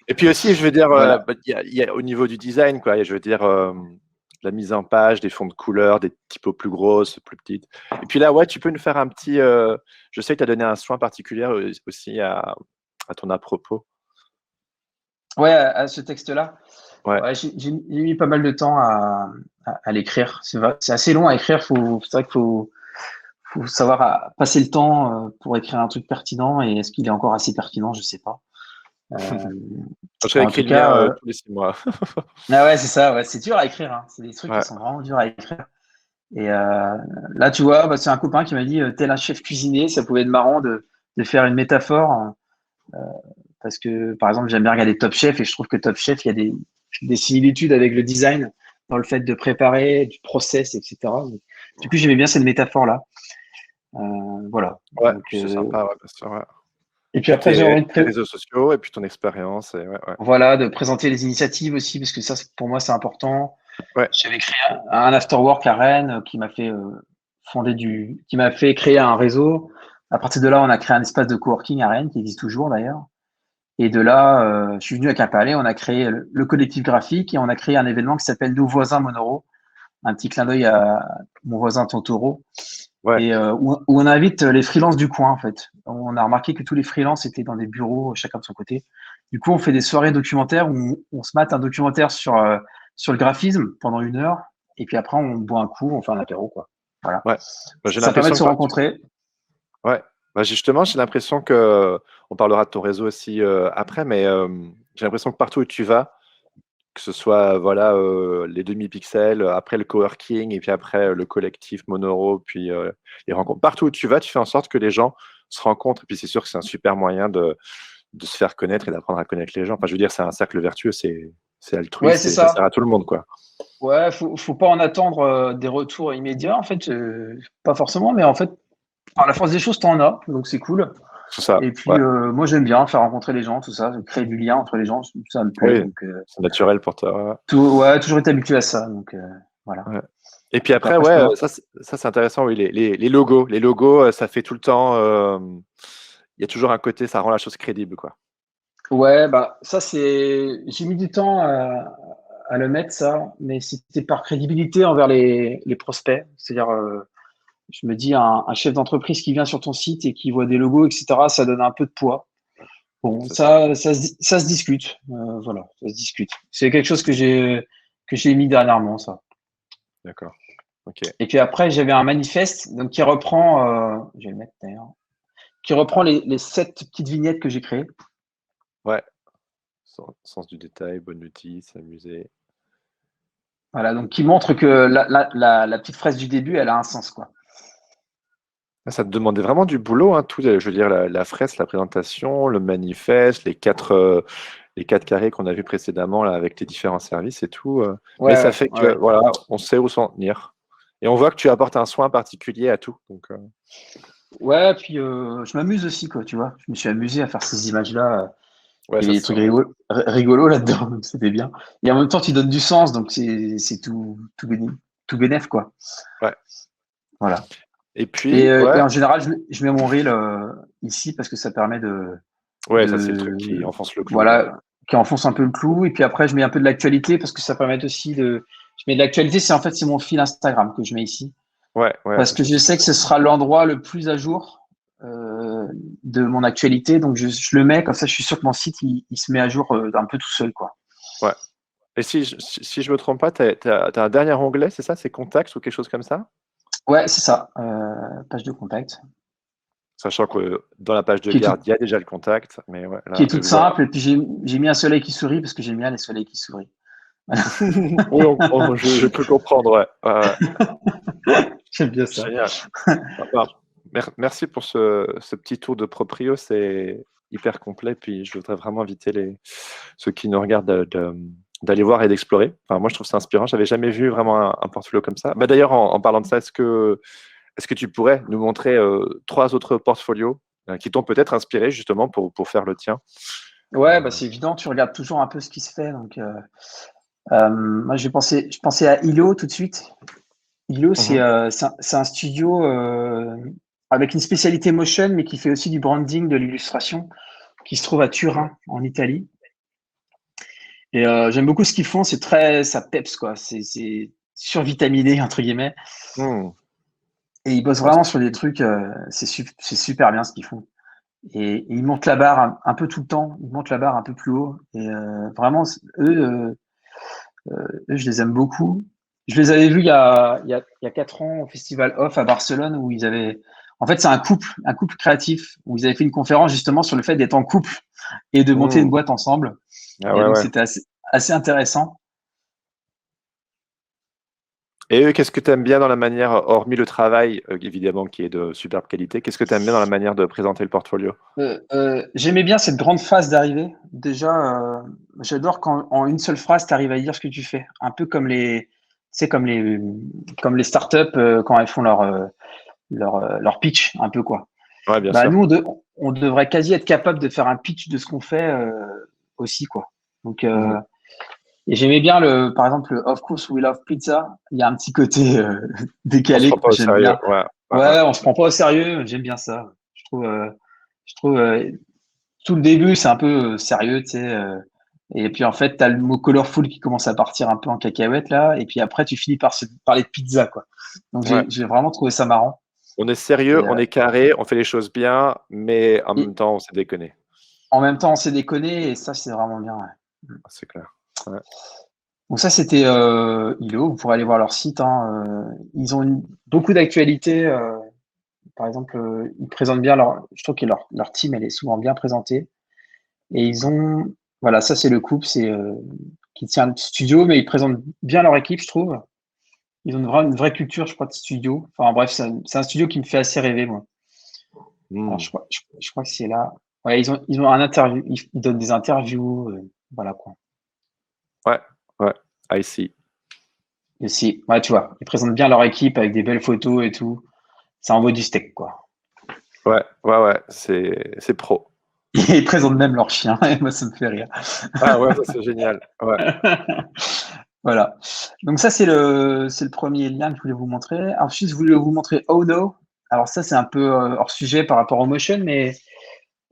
Et puis aussi, je veux dire, Voilà. il y a au niveau du design, quoi. Je veux dire, la mise en page, des fonds de couleurs, des typos plus grosses, plus petites. Et puis là, ouais, tu peux nous faire un petit. Je sais que tu as donné un soin particulier aussi à ton à propos. Ouais, à ce texte-là. Ouais. Ouais, j'ai mis pas mal de temps à l'écrire. C'est assez long à écrire. C'est vrai qu'il faut savoir passer le temps pour écrire un truc pertinent. Et est-ce qu'il est encore assez pertinent? Je sais pas. Je En réécris tout le mien cas, tous les 6 mois. ah ouais, c'est ça. Ouais, c'est dur à écrire. Hein. C'est des trucs qui Ouais. sont vraiment durs à écrire. Et là, tu vois, bah, c'est un copain qui m'a dit, tel un chef cuisinier, ça pouvait être marrant de faire une métaphore. Parce que, par exemple, j'aime bien regarder Top Chef et je trouve que Top Chef, il y a des similitudes avec le design dans le fait de préparer, du process, etc. Donc, du coup, j'aimais bien cette métaphore-là. Voilà. Ouais, Donc, puis c'est sympa, ouais, bien sûr. Ouais. et Et puis puis après, j'ai envie tes réseaux sociaux et puis ton expérience. Et ouais, ouais. voilà, de présenter les initiatives aussi, parce que ça, pour moi, c'est important. Ouais. J'avais créé un afterwork à Rennes qui m'a fait qui m'a fait créer un réseau. À partir de là, on a créé un espace de coworking à Rennes qui existe toujours d'ailleurs. Et de là, je suis venu à Quimper, on a créé le collectif graphique et on a créé un événement qui s'appelle Nos voisins Monoro, un petit clin d'œil à mon voisin Totoro, Ouais. et où on invite les freelances du coin en fait. On a remarqué que tous les freelances étaient dans des bureaux, chacun de son côté. Du coup, on fait des soirées documentaires où on se mate un documentaire sur le graphisme pendant 1 heure, et puis après on boit un coup, on fait un apéro quoi. Voilà. Ouais. Bah, j'ai Ça permet de l'impression se que rencontrer. ouais. Bah, justement, j'ai l'impression que on parlera de ton réseau aussi après, mais j'ai l'impression que partout où tu vas, que ce soit voilà les demi-pixels, après le coworking et puis après le collectif Monoro, puis les rencontres. Partout où tu vas, tu fais en sorte que les gens se rencontrent. Et puis c'est sûr que c'est un super moyen de se faire connaître et d'apprendre à connaître les gens. Enfin, je veux dire, c'est un cercle vertueux, c'est Ouais, c'est altruiste et ça sert ça. à tout le monde, quoi. Ouais, faut pas en attendre des retours immédiats, en fait, pas forcément, mais en fait, par la force des choses, t'en as, donc c'est cool. C'est ça. Et puis, Ouais. moi, j'aime bien faire rencontrer les gens, tout ça, créer du lien entre les gens, ça me plaît. Oui, Donc, c'est naturel pour toi. ouais, toujours été habitué à ça, donc voilà. Ouais. Et puis Et puis après, après, je peux ouais, voir. ça c'est intéressant, oui, les logos. Les logos, ça fait tout le temps. Il y a toujours un côté, ça rend la chose crédible, quoi. Ouais, bah, ça, j'ai mis du temps à le mettre, ça, mais c'était par crédibilité envers les prospects. C'est-à-dire, je me dis, un chef d'entreprise qui vient sur ton site et qui voit des logos, etc., ça donne un peu de poids. Bon, C'est ça. ça se discute. Voilà, ça se discute. C'est quelque chose que j'ai mis dernièrement, ça. D'accord. Ok. Et puis après, j'avais un manifeste donc qui reprend, je vais le mettre d'ailleurs, qui reprend les 7 petites vignettes que j'ai créées. Ouais. Sens du détail, bon outil, s'amuser. Voilà, donc qui montre que la petite phrase du début, elle a un sens, quoi. Ça te demandait vraiment du boulot, hein, tout. Je veux dire, la fresque, la présentation, le manifeste, les quatre carrés qu'on a vus précédemment là, avec les différents services et tout. Mais ça Ouais, fait ouais, que, ouais. voilà, on sait où s'en tenir. Et on voit que tu apportes un soin particulier à tout. Donc, Ouais, puis je m'amuse aussi, quoi, tu vois. Je me suis amusé à faire ces images-là. ouais, Il y ça avait des se sent. trucs rigolos là-dedans, donc c'était bien. Et en même temps, tu donnes du sens, donc c'est tout bénef, quoi. Ouais. Voilà. Et Et, puis, ouais, en général, je mets mon reel ici parce que ça permet ouais, ça c'est le truc qui de enfonce le clou. Ouais. voilà, qui enfonce un peu le clou. Et puis après, je mets un peu de l'actualité parce que ça permet aussi je mets de l'actualité, c'est mon fil Instagram que je mets ici. Ouais, ouais, Parce que ça je c'est sais que cool. ce sera l'endroit le plus à jour de mon actualité. Donc je le mets, comme ça je suis sûr que mon site il se met à jour un peu tout seul, quoi. Ouais. Et si je me trompe pas, t'as un dernier onglet, c'est ça? C'est contacts ou quelque chose comme ça? Ouais, c'est ça. Page de contact. Sachant que dans la page de Qui est, tout, garde, il y a déjà le contact. Mais ouais, qui est là, de toute le voir. simple. Et puis j'ai mis un soleil qui sourit parce que j'aime bien les soleils qui sourient. Oui, je peux comprendre, ouais. Ouais, ouais. J'aime bien ça. Génial. Enfin, merci pour ce petit tour de proprio, c'est hyper complet. Puis je voudrais vraiment inviter ceux qui nous regardent d'aller voir et d'explorer. Enfin, moi, je trouve ça inspirant. J'avais jamais vu vraiment un portfolio comme ça. Bah, d'ailleurs, en parlant de ça, est-ce que tu pourrais nous montrer 3 autres portfolios qui t'ont peut-être inspiré justement pour faire le tien? Ouais, bah c'est évident, tu regardes toujours un peu ce qui se fait. Donc, moi, je pensais à Ilo tout de suite. Ilo, Mhm. c'est un studio avec une spécialité motion, mais qui fait aussi du branding, de l'illustration. qui se trouve à Turin, en Italie. Et j'aime beaucoup ce qu'ils font, ça peps, quoi. C'est survitaminé, entre guillemets. Hmm. Et ils bossent vraiment sur des trucs, c'est super bien ce qu'ils font. Et ils montent la barre un peu tout le temps, ils montent la barre un peu plus haut. Et vraiment, eux, je les aime beaucoup. Je les avais vus il y a 4 ans au Festival Off à Barcelone où ils avaient. En fait, c'est un couple créatif où ils avaient fait une conférence justement sur le fait d'être en couple et de monter une boîte ensemble. Ah Et ouais, donc, ouais. c'était assez intéressant. Et eux, qu'est-ce que tu aimes bien dans la manière, hormis le travail, évidemment, qui est de superbe qualité, qu'est-ce que tu aimes bien dans la manière de présenter le portfolio? J'aimais bien cette grande phase d'arrivée. Déjà, j'adore quand en une seule phrase, tu arrives à dire ce que tu fais. Un peu comme tu sais, comme les startups quand elles font leur pitch, un peu quoi. Ouais, bien Bah, sûr. nous, on devrait quasi être capable de faire un pitch de ce qu'on fait aussi, quoi. Donc, Mhm. et j'aimais bien par exemple, le Of course we love pizza. Il y a un petit côté On se décalé prend que pas au j'aime sérieux. bien. Ouais, ouais, ouais. Ouais, on se prend pas au sérieux. J'aime bien ça. Je trouve tout le début, c'est un peu sérieux, tu sais. Et puis en fait, tu as le mot colorful qui commence à partir un peu en cacahuète là. Et puis après, tu finis par parler de pizza, quoi. Donc Ouais. j'ai vraiment trouvé ça marrant. On est sérieux, Et, on est carré, on fait les choses bien, mais en et même temps, on s'est déconné. en même temps, on s'est déconné. Et ça, c'est vraiment bien. Ouais. C'est clair. Ouais. Donc ça, c'était ILO. Vous pourrez aller voir leur site, hein. Ils ont beaucoup d'actualités. Par exemple, ils présentent bien je trouve que leur team, elle est souvent bien présentée. Et ils ont, voilà, ça c'est le couple, qui tient le studio, mais ils présentent bien leur équipe, je trouve. Ils ont une vraie culture, je crois, de studio. Enfin bref, c'est un studio qui me fait assez rêver, moi. Alors Hmm. je crois que c'est là. Ouais, ils ont un interview, ils donnent des interviews, voilà quoi. Ouais, ouais. I see. Et ouais, tu vois, ils présentent bien leur équipe avec des belles photos et tout. Ça envoie du steak, quoi. Ouais, ouais, ouais. C'est pro. Et ils présentent même leur chien, et moi ça me fait rire. Ah ouais, ça c'est génial. Ouais. Voilà. Donc ça, c'est le premier lien que je voulais vous montrer. Ensuite, je voulais vous montrer Oh No. Alors ça, c'est un peu hors sujet par rapport au motion, mais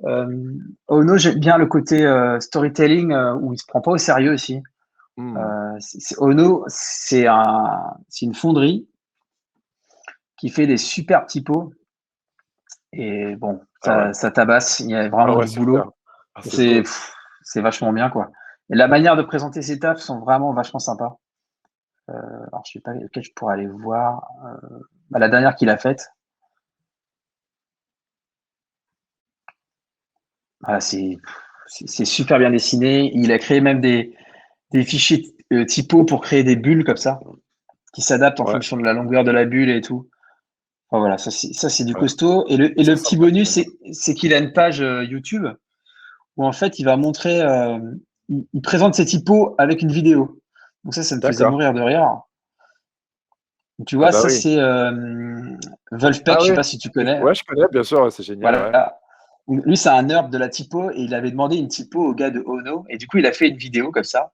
euh, Oh No, j'aime bien le côté storytelling où il se prend pas au sérieux aussi. Hmm. Oh No, c'est une fonderie qui fait des super typos et bon, Ah ouais. ça tabasse. Il y a Ah vraiment ouais, du super. boulot. Ah, c'est C'est beau. pff, c'est vachement bien quoi. Et la manière de présenter ces tafs sont vraiment vachement sympas. Alors je sais pas lequel je pourrais aller voir. Bah, la dernière qu'il a faite. Voilà, c'est super bien dessiné. Il a créé même des fichiers typo pour créer des bulles comme ça, qui s'adaptent en Ouais, fonction de la longueur de la bulle et tout. Enfin, voilà, ça c'est du ouais. costaud. Et C'est le petit sympa quand bonus, même. c'est qu'il a une page YouTube où en fait il va montrer, il présente ses typos avec une vidéo. Donc ça me faisait D'accord. mourir de rire. Tu Ah vois, bah ça oui. c'est Wolfpack, Ah je sais oui. pas si tu connais. Ouais, je connais, bien sûr, ouais, c'est génial, ouais. Voilà. Lui, c'est un nerd de la typo et il avait demandé une typo au gars de Ono. Et du coup, il a fait une vidéo comme ça.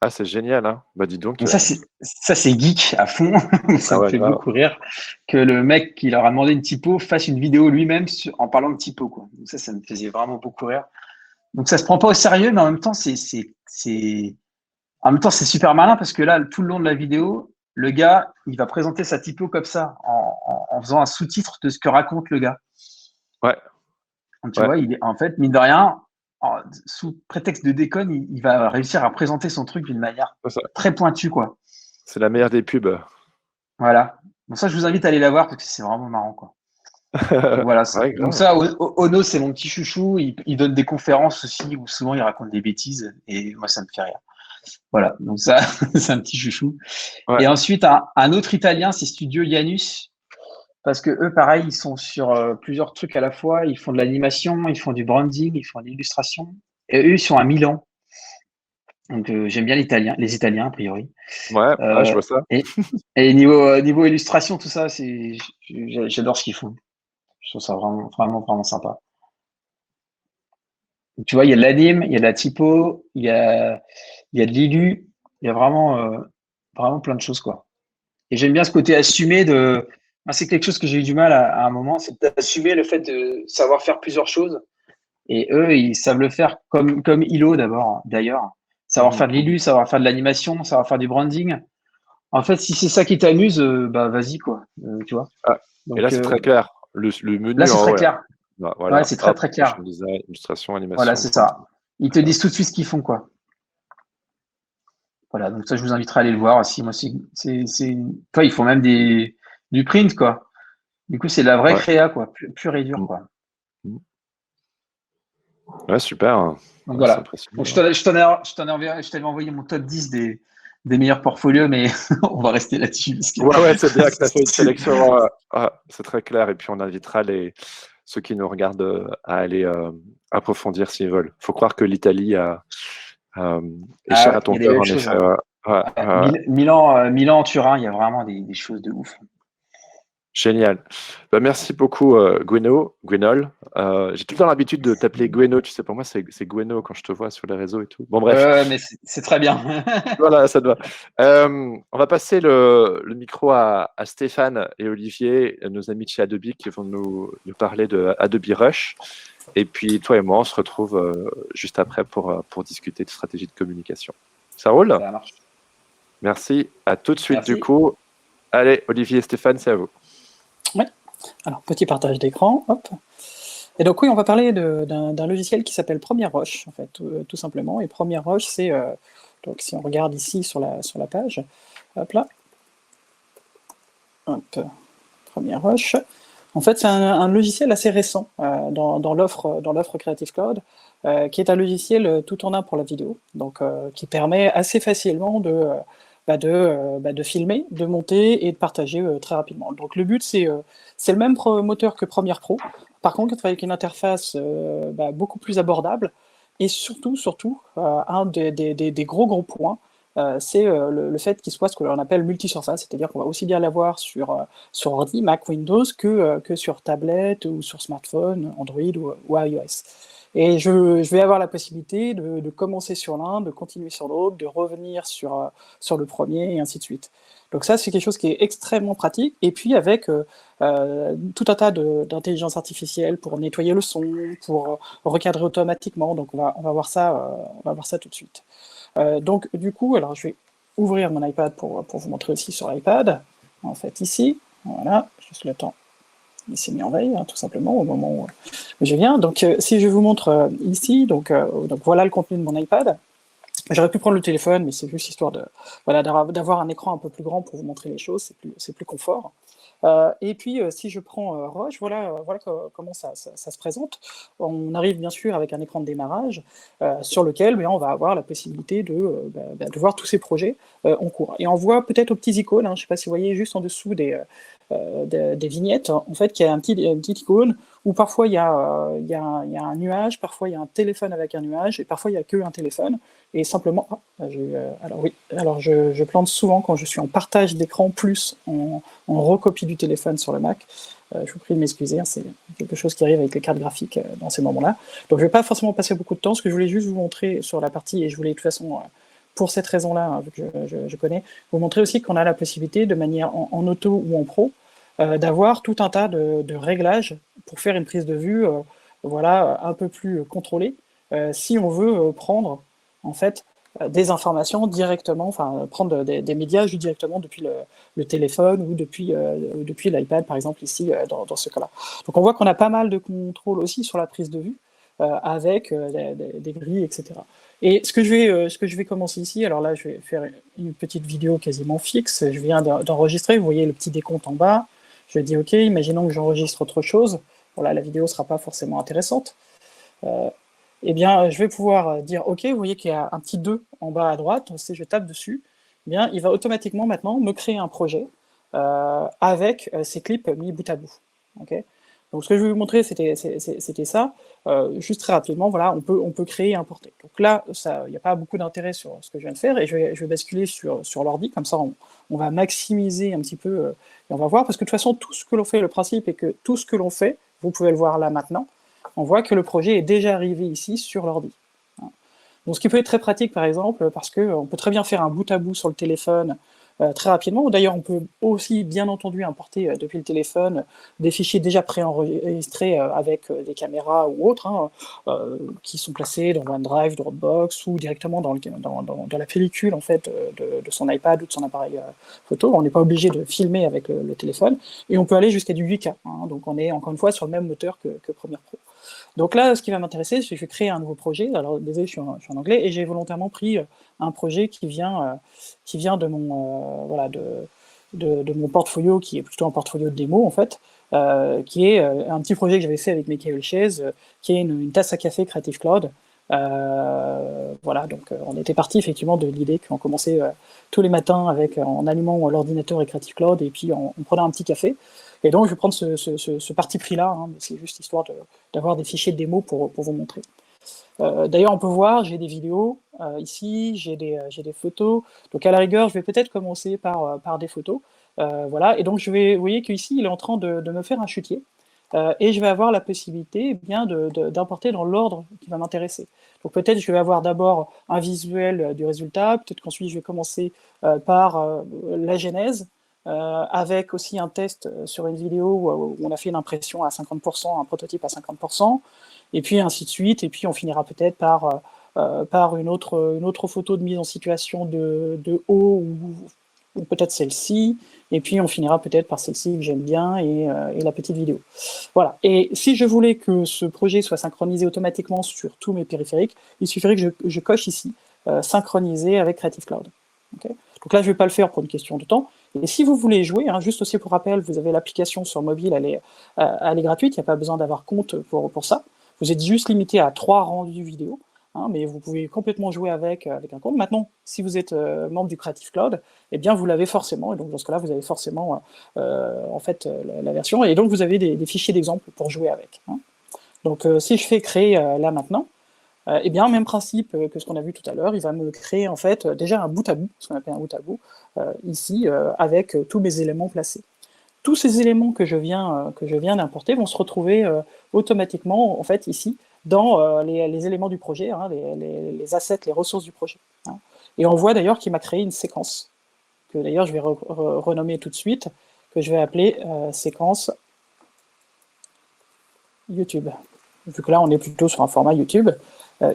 Ah, c'est génial, hein. Bah dis donc. Donc ça c'est geek à fond. Ça Ah me ouais, fait grave. beaucoup rire que le mec qui leur a demandé une typo fasse une vidéo lui-même en parlant de typo, quoi. Donc ça me faisait vraiment beaucoup rire. Donc ça se prend pas au sérieux, mais en même temps, c'est super malin parce que là, tout le long de la vidéo, le gars, il va présenter sa typo comme ça, en faisant un sous-titre de ce que raconte le gars. Ouais, Donc, tu ouais. vois, il est, en fait, mine de rien, sous prétexte de déconne, il va réussir à présenter son truc d'une manière très pointue, quoi. C'est la meilleure des pubs. Voilà. Donc ça, je vous invite à aller la voir parce que c'est vraiment marrant, quoi. Donc voilà. Ouais, Donc grave. ça, Ono, c'est mon petit chouchou. Il donne des conférences aussi où souvent il raconte des bêtises et moi, ça me fait rire. Voilà. Donc ça, c'est un petit chouchou. Ouais, Et ensuite, un autre Italien, c'est Studio Janus. Parce que eux, pareil, ils sont sur plusieurs trucs à la fois. Ils font de l'animation, ils font du branding, ils font de l'illustration. Et eux, ils sont à Milan. Donc j'aime bien les Italiens, a priori. ouais, ouais, je Euh, vois ça. et et niveau illustration, tout ça, j'adore ce qu'ils font. Je trouve ça vraiment, vraiment, vraiment sympa. Donc, tu vois, il y a de l'anime, il y a de la typo, il y a de l'illu, il y a vraiment, vraiment plein de choses, quoi. Et j'aime bien ce côté assumé C'est quelque chose que j'ai eu du mal à un moment, c'est d'assumer le fait de savoir faire plusieurs choses. Et eux, ils savent le faire comme Hilo d'abord, d'ailleurs. Savoir Mhm, faire de l'illu, savoir faire de l'animation, savoir faire du branding. En fait, si c'est ça qui t'amuse, bah vas-y quoi, tu vois. Ah, et là, Donc c'est très clair. Le là, menu c'est en très haut, là. clair. Bah, Ouais, voilà, c'est très hop, très clair. motion design, illustration, Voilà, animation, c'est branding. ça. Ils te disent tout de suite ce qu'ils font quoi. Voilà, donc ça, je vous inviterai à aller le voir aussi. Moi, toi, ils font même du print quoi. Du coup, c'est de la vraie Ouais. créa quoi, pure et dure Mm, quoi. mm. Ouais, super. Donc Ouais, c'est voilà. Donc impressionnant. je t'avais envoyé mon top 10 des meilleurs portfolios, mais on va rester là-dessus parce que Ouais, c'est bien que tu as fait une c'est- sélection. C'est très clair. Et puis, on invitera ceux qui nous regardent à aller approfondir s'ils veulent. Il faut croire que l'Italie est ah chère ouais, à il y ton a des cœur, belles en choses. effet. Ouais. Ouais, Ouais, Milan, Turin, il y a vraiment des choses de ouf. génial. Bah, merci beaucoup, Gwenol. J'ai tout le temps l'habitude de t'appeler Gweno. Tu sais, pour moi, c'est Gweno quand je te vois sur les réseaux et tout. Bon, bref. Mais c'est très bien. Voilà, ça te va. On va passer le micro à Stéphane et Olivier, nos amis de chez Adobe, qui vont nous parler de Adobe Rush. Et puis, toi et moi, on se retrouve juste après pour discuter de stratégie de communication. Ça roule? Ça marche. Merci. À tout de suite, du Merci. coup. Allez, Olivier et Stéphane, c'est à vous. Ouais. Alors, petit partage d'écran, hop. Et donc oui, on va parler d'un logiciel qui s'appelle Première Rush, en fait, tout simplement. Et Première Rush, c'est, donc si on regarde ici sur la page, hop là, hop, Première Rush. En fait, c'est un logiciel assez récent dans l'offre Creative Cloud, qui est un logiciel tout en un pour la vidéo, donc qui permet assez facilement de filmer, de monter et de partager très rapidement. Donc le but, c'est le même moteur que Premiere Pro, par contre avec une interface beaucoup plus abordable, et surtout, un des gros points, c'est le fait qu'il soit ce que l'on appelle multisurface, c'est-à-dire qu'on va aussi bien l'avoir sur ordi, Mac, Windows, que sur tablette ou sur smartphone, Android ou iOS. Et je vais avoir la possibilité de commencer sur l'un, de continuer sur l'autre, de revenir sur le premier, et ainsi de suite. Donc ça, c'est quelque chose qui est extrêmement pratique. Et puis avec tout un tas d'intelligence artificielle pour nettoyer le son, pour recadrer automatiquement. Donc on va voir ça tout de suite. Donc du coup, alors je vais ouvrir mon iPad pour vous montrer aussi sur l'iPad. En fait, ici, voilà, juste le temps. Il s'est mis en veille, tout simplement, au moment où je viens. Donc, si je vous montre ici, donc voilà le contenu de mon iPad. J'aurais pu prendre le téléphone, mais c'est juste histoire d'avoir un écran un peu plus grand pour vous montrer les choses, c'est plus confort. Et puis, si je prends Rush, voilà comment ça se présente. On arrive bien sûr avec un écran de démarrage sur lequel on va avoir la possibilité de voir tous ces projets en cours. Et on voit peut-être aux petits icônes, je ne sais pas si vous voyez juste en dessous des vignettes, en fait, qu'il y a une petite icône où parfois il y a un nuage, parfois il y a un téléphone avec un nuage, et parfois il n'y a qu'un téléphone. Et simplement, alors je plante souvent quand je suis en partage d'écran plus en recopie du téléphone sur le Mac. Je vous prie de m'excuser, c'est quelque chose qui arrive avec les cartes graphiques dans ces moments-là. Donc je ne vais pas forcément passer beaucoup de temps, ce que je voulais juste vous montrer sur la partie, et je voulais de toute façon, pour cette raison-là, vu que je connais, vous montrer aussi qu'on a la possibilité, de manière en auto ou en pro, d'avoir tout un tas de réglages pour faire une prise de vue un peu plus contrôlée, si on veut prendre en fait des informations directement, enfin prendre des médias directement depuis le téléphone ou depuis l'iPad par exemple ici dans ce cas-là. Donc on voit qu'on a pas mal de contrôle aussi sur la prise de vue avec des grilles, etc. Et ce que je vais commencer ici, alors là je vais faire une petite vidéo quasiment fixe, je viens d'enregistrer, vous voyez le petit décompte en bas, je dis ok, imaginons que j'enregistre autre chose, voilà, la vidéo ne sera pas forcément intéressante. Eh bien, je vais pouvoir dire OK, vous voyez qu'il y a un petit 2 en bas à droite, si je tape dessus, eh bien, il va automatiquement maintenant me créer un projet avec ces clips mis bout à bout. Okay, donc, ce que je vais vous montrer, c'était ça. Juste très rapidement, voilà, on peut créer et importer. Donc là, il n'y a pas beaucoup d'intérêt sur ce que je viens de faire, et je vais basculer sur l'ordi, comme ça, on va maximiser un petit peu, et on va voir, parce que de toute façon, tout ce que l'on fait, le principe est que tout ce que l'on fait, vous pouvez le voir là maintenant, on voit que le projet est déjà arrivé ici sur l'ordi. Donc ce qui peut être très pratique par exemple, parce qu'on peut très bien faire un bout à bout sur le téléphone très rapidement. D'ailleurs, on peut aussi, bien entendu, importer depuis le téléphone des fichiers déjà préenregistrés avec des caméras ou autres, hein, qui sont placés dans OneDrive, Dropbox ou directement dans la pellicule en fait, de son iPad ou de son appareil photo. On n'est pas obligé de filmer avec le téléphone. Et on peut aller jusqu'à du 8K. Hein, donc on est encore une fois sur le même moteur que Premiere Pro. Donc là, ce qui va m'intéresser, c'est que je vais créer un nouveau projet. Alors désolé, je suis en anglais, et j'ai volontairement pris un projet qui vient de mon voilà de mon portfolio, qui est plutôt un portfolio de démo en fait, qui est un petit projet que j'avais fait avec Michael Chaise, qui est une tasse à café Creative Cloud. Voilà, donc on était parti effectivement de l'idée qu'on commençait tous les matins en allumant l'ordinateur et Creative Cloud, et puis en prenant un petit café. Et donc je vais prendre ce parti pris-là, hein, mais c'est juste histoire d'avoir des fichiers de démo pour vous montrer. D'ailleurs, on peut voir, j'ai des vidéos ici, j'ai des photos. Donc à la rigueur, je vais peut-être commencer par des photos. Voilà, et donc vous voyez qu'ici, il est en train de me faire un chutier. Et je vais avoir la possibilité bien d'importer dans l'ordre qui va m'intéresser. Donc peut-être je vais avoir d'abord un visuel du résultat, peut-être qu'ensuite je vais commencer par la genèse, avec aussi un test sur une vidéo où on a fait une impression à 50%, un prototype à 50%, et puis ainsi de suite, et puis on finira peut-être par une autre photo de mise en situation de haut, ou peut-être celle-ci, et puis on finira peut-être par celle-ci que j'aime bien, et la petite vidéo. Voilà, et si je voulais que ce projet soit synchronisé automatiquement sur tous mes périphériques, il suffirait que je coche ici, synchroniser avec Creative Cloud. Okay. Donc là, je ne vais pas le faire pour une question de temps. Et si vous voulez jouer, hein, juste aussi pour rappel, vous avez l'application sur mobile, elle est gratuite, il n'y a pas besoin d'avoir compte pour ça. Vous êtes juste limité à 3 rendus vidéo, hein, mais vous pouvez complètement jouer avec un compte. Maintenant, si vous êtes membre du Creative Cloud, eh bien vous l'avez forcément, et donc dans ce cas-là, vous avez forcément en fait la version, et donc vous avez des fichiers d'exemple pour jouer avec. Hein. Donc si je fais créer là maintenant, eh bien, même principe que ce qu'on a vu tout à l'heure, il va me créer en fait déjà un bout à bout, ce qu'on appelle un bout à bout, ici, avec tous mes éléments placés. Tous ces éléments que je viens d'importer vont se retrouver automatiquement en fait ici dans les éléments du projet, hein, les assets, les ressources du projet. Hein. Et on voit d'ailleurs qu'il m'a créé une séquence, que d'ailleurs je vais renommer tout de suite, que je vais appeler séquence YouTube. Vu que là on est plutôt sur un format YouTube.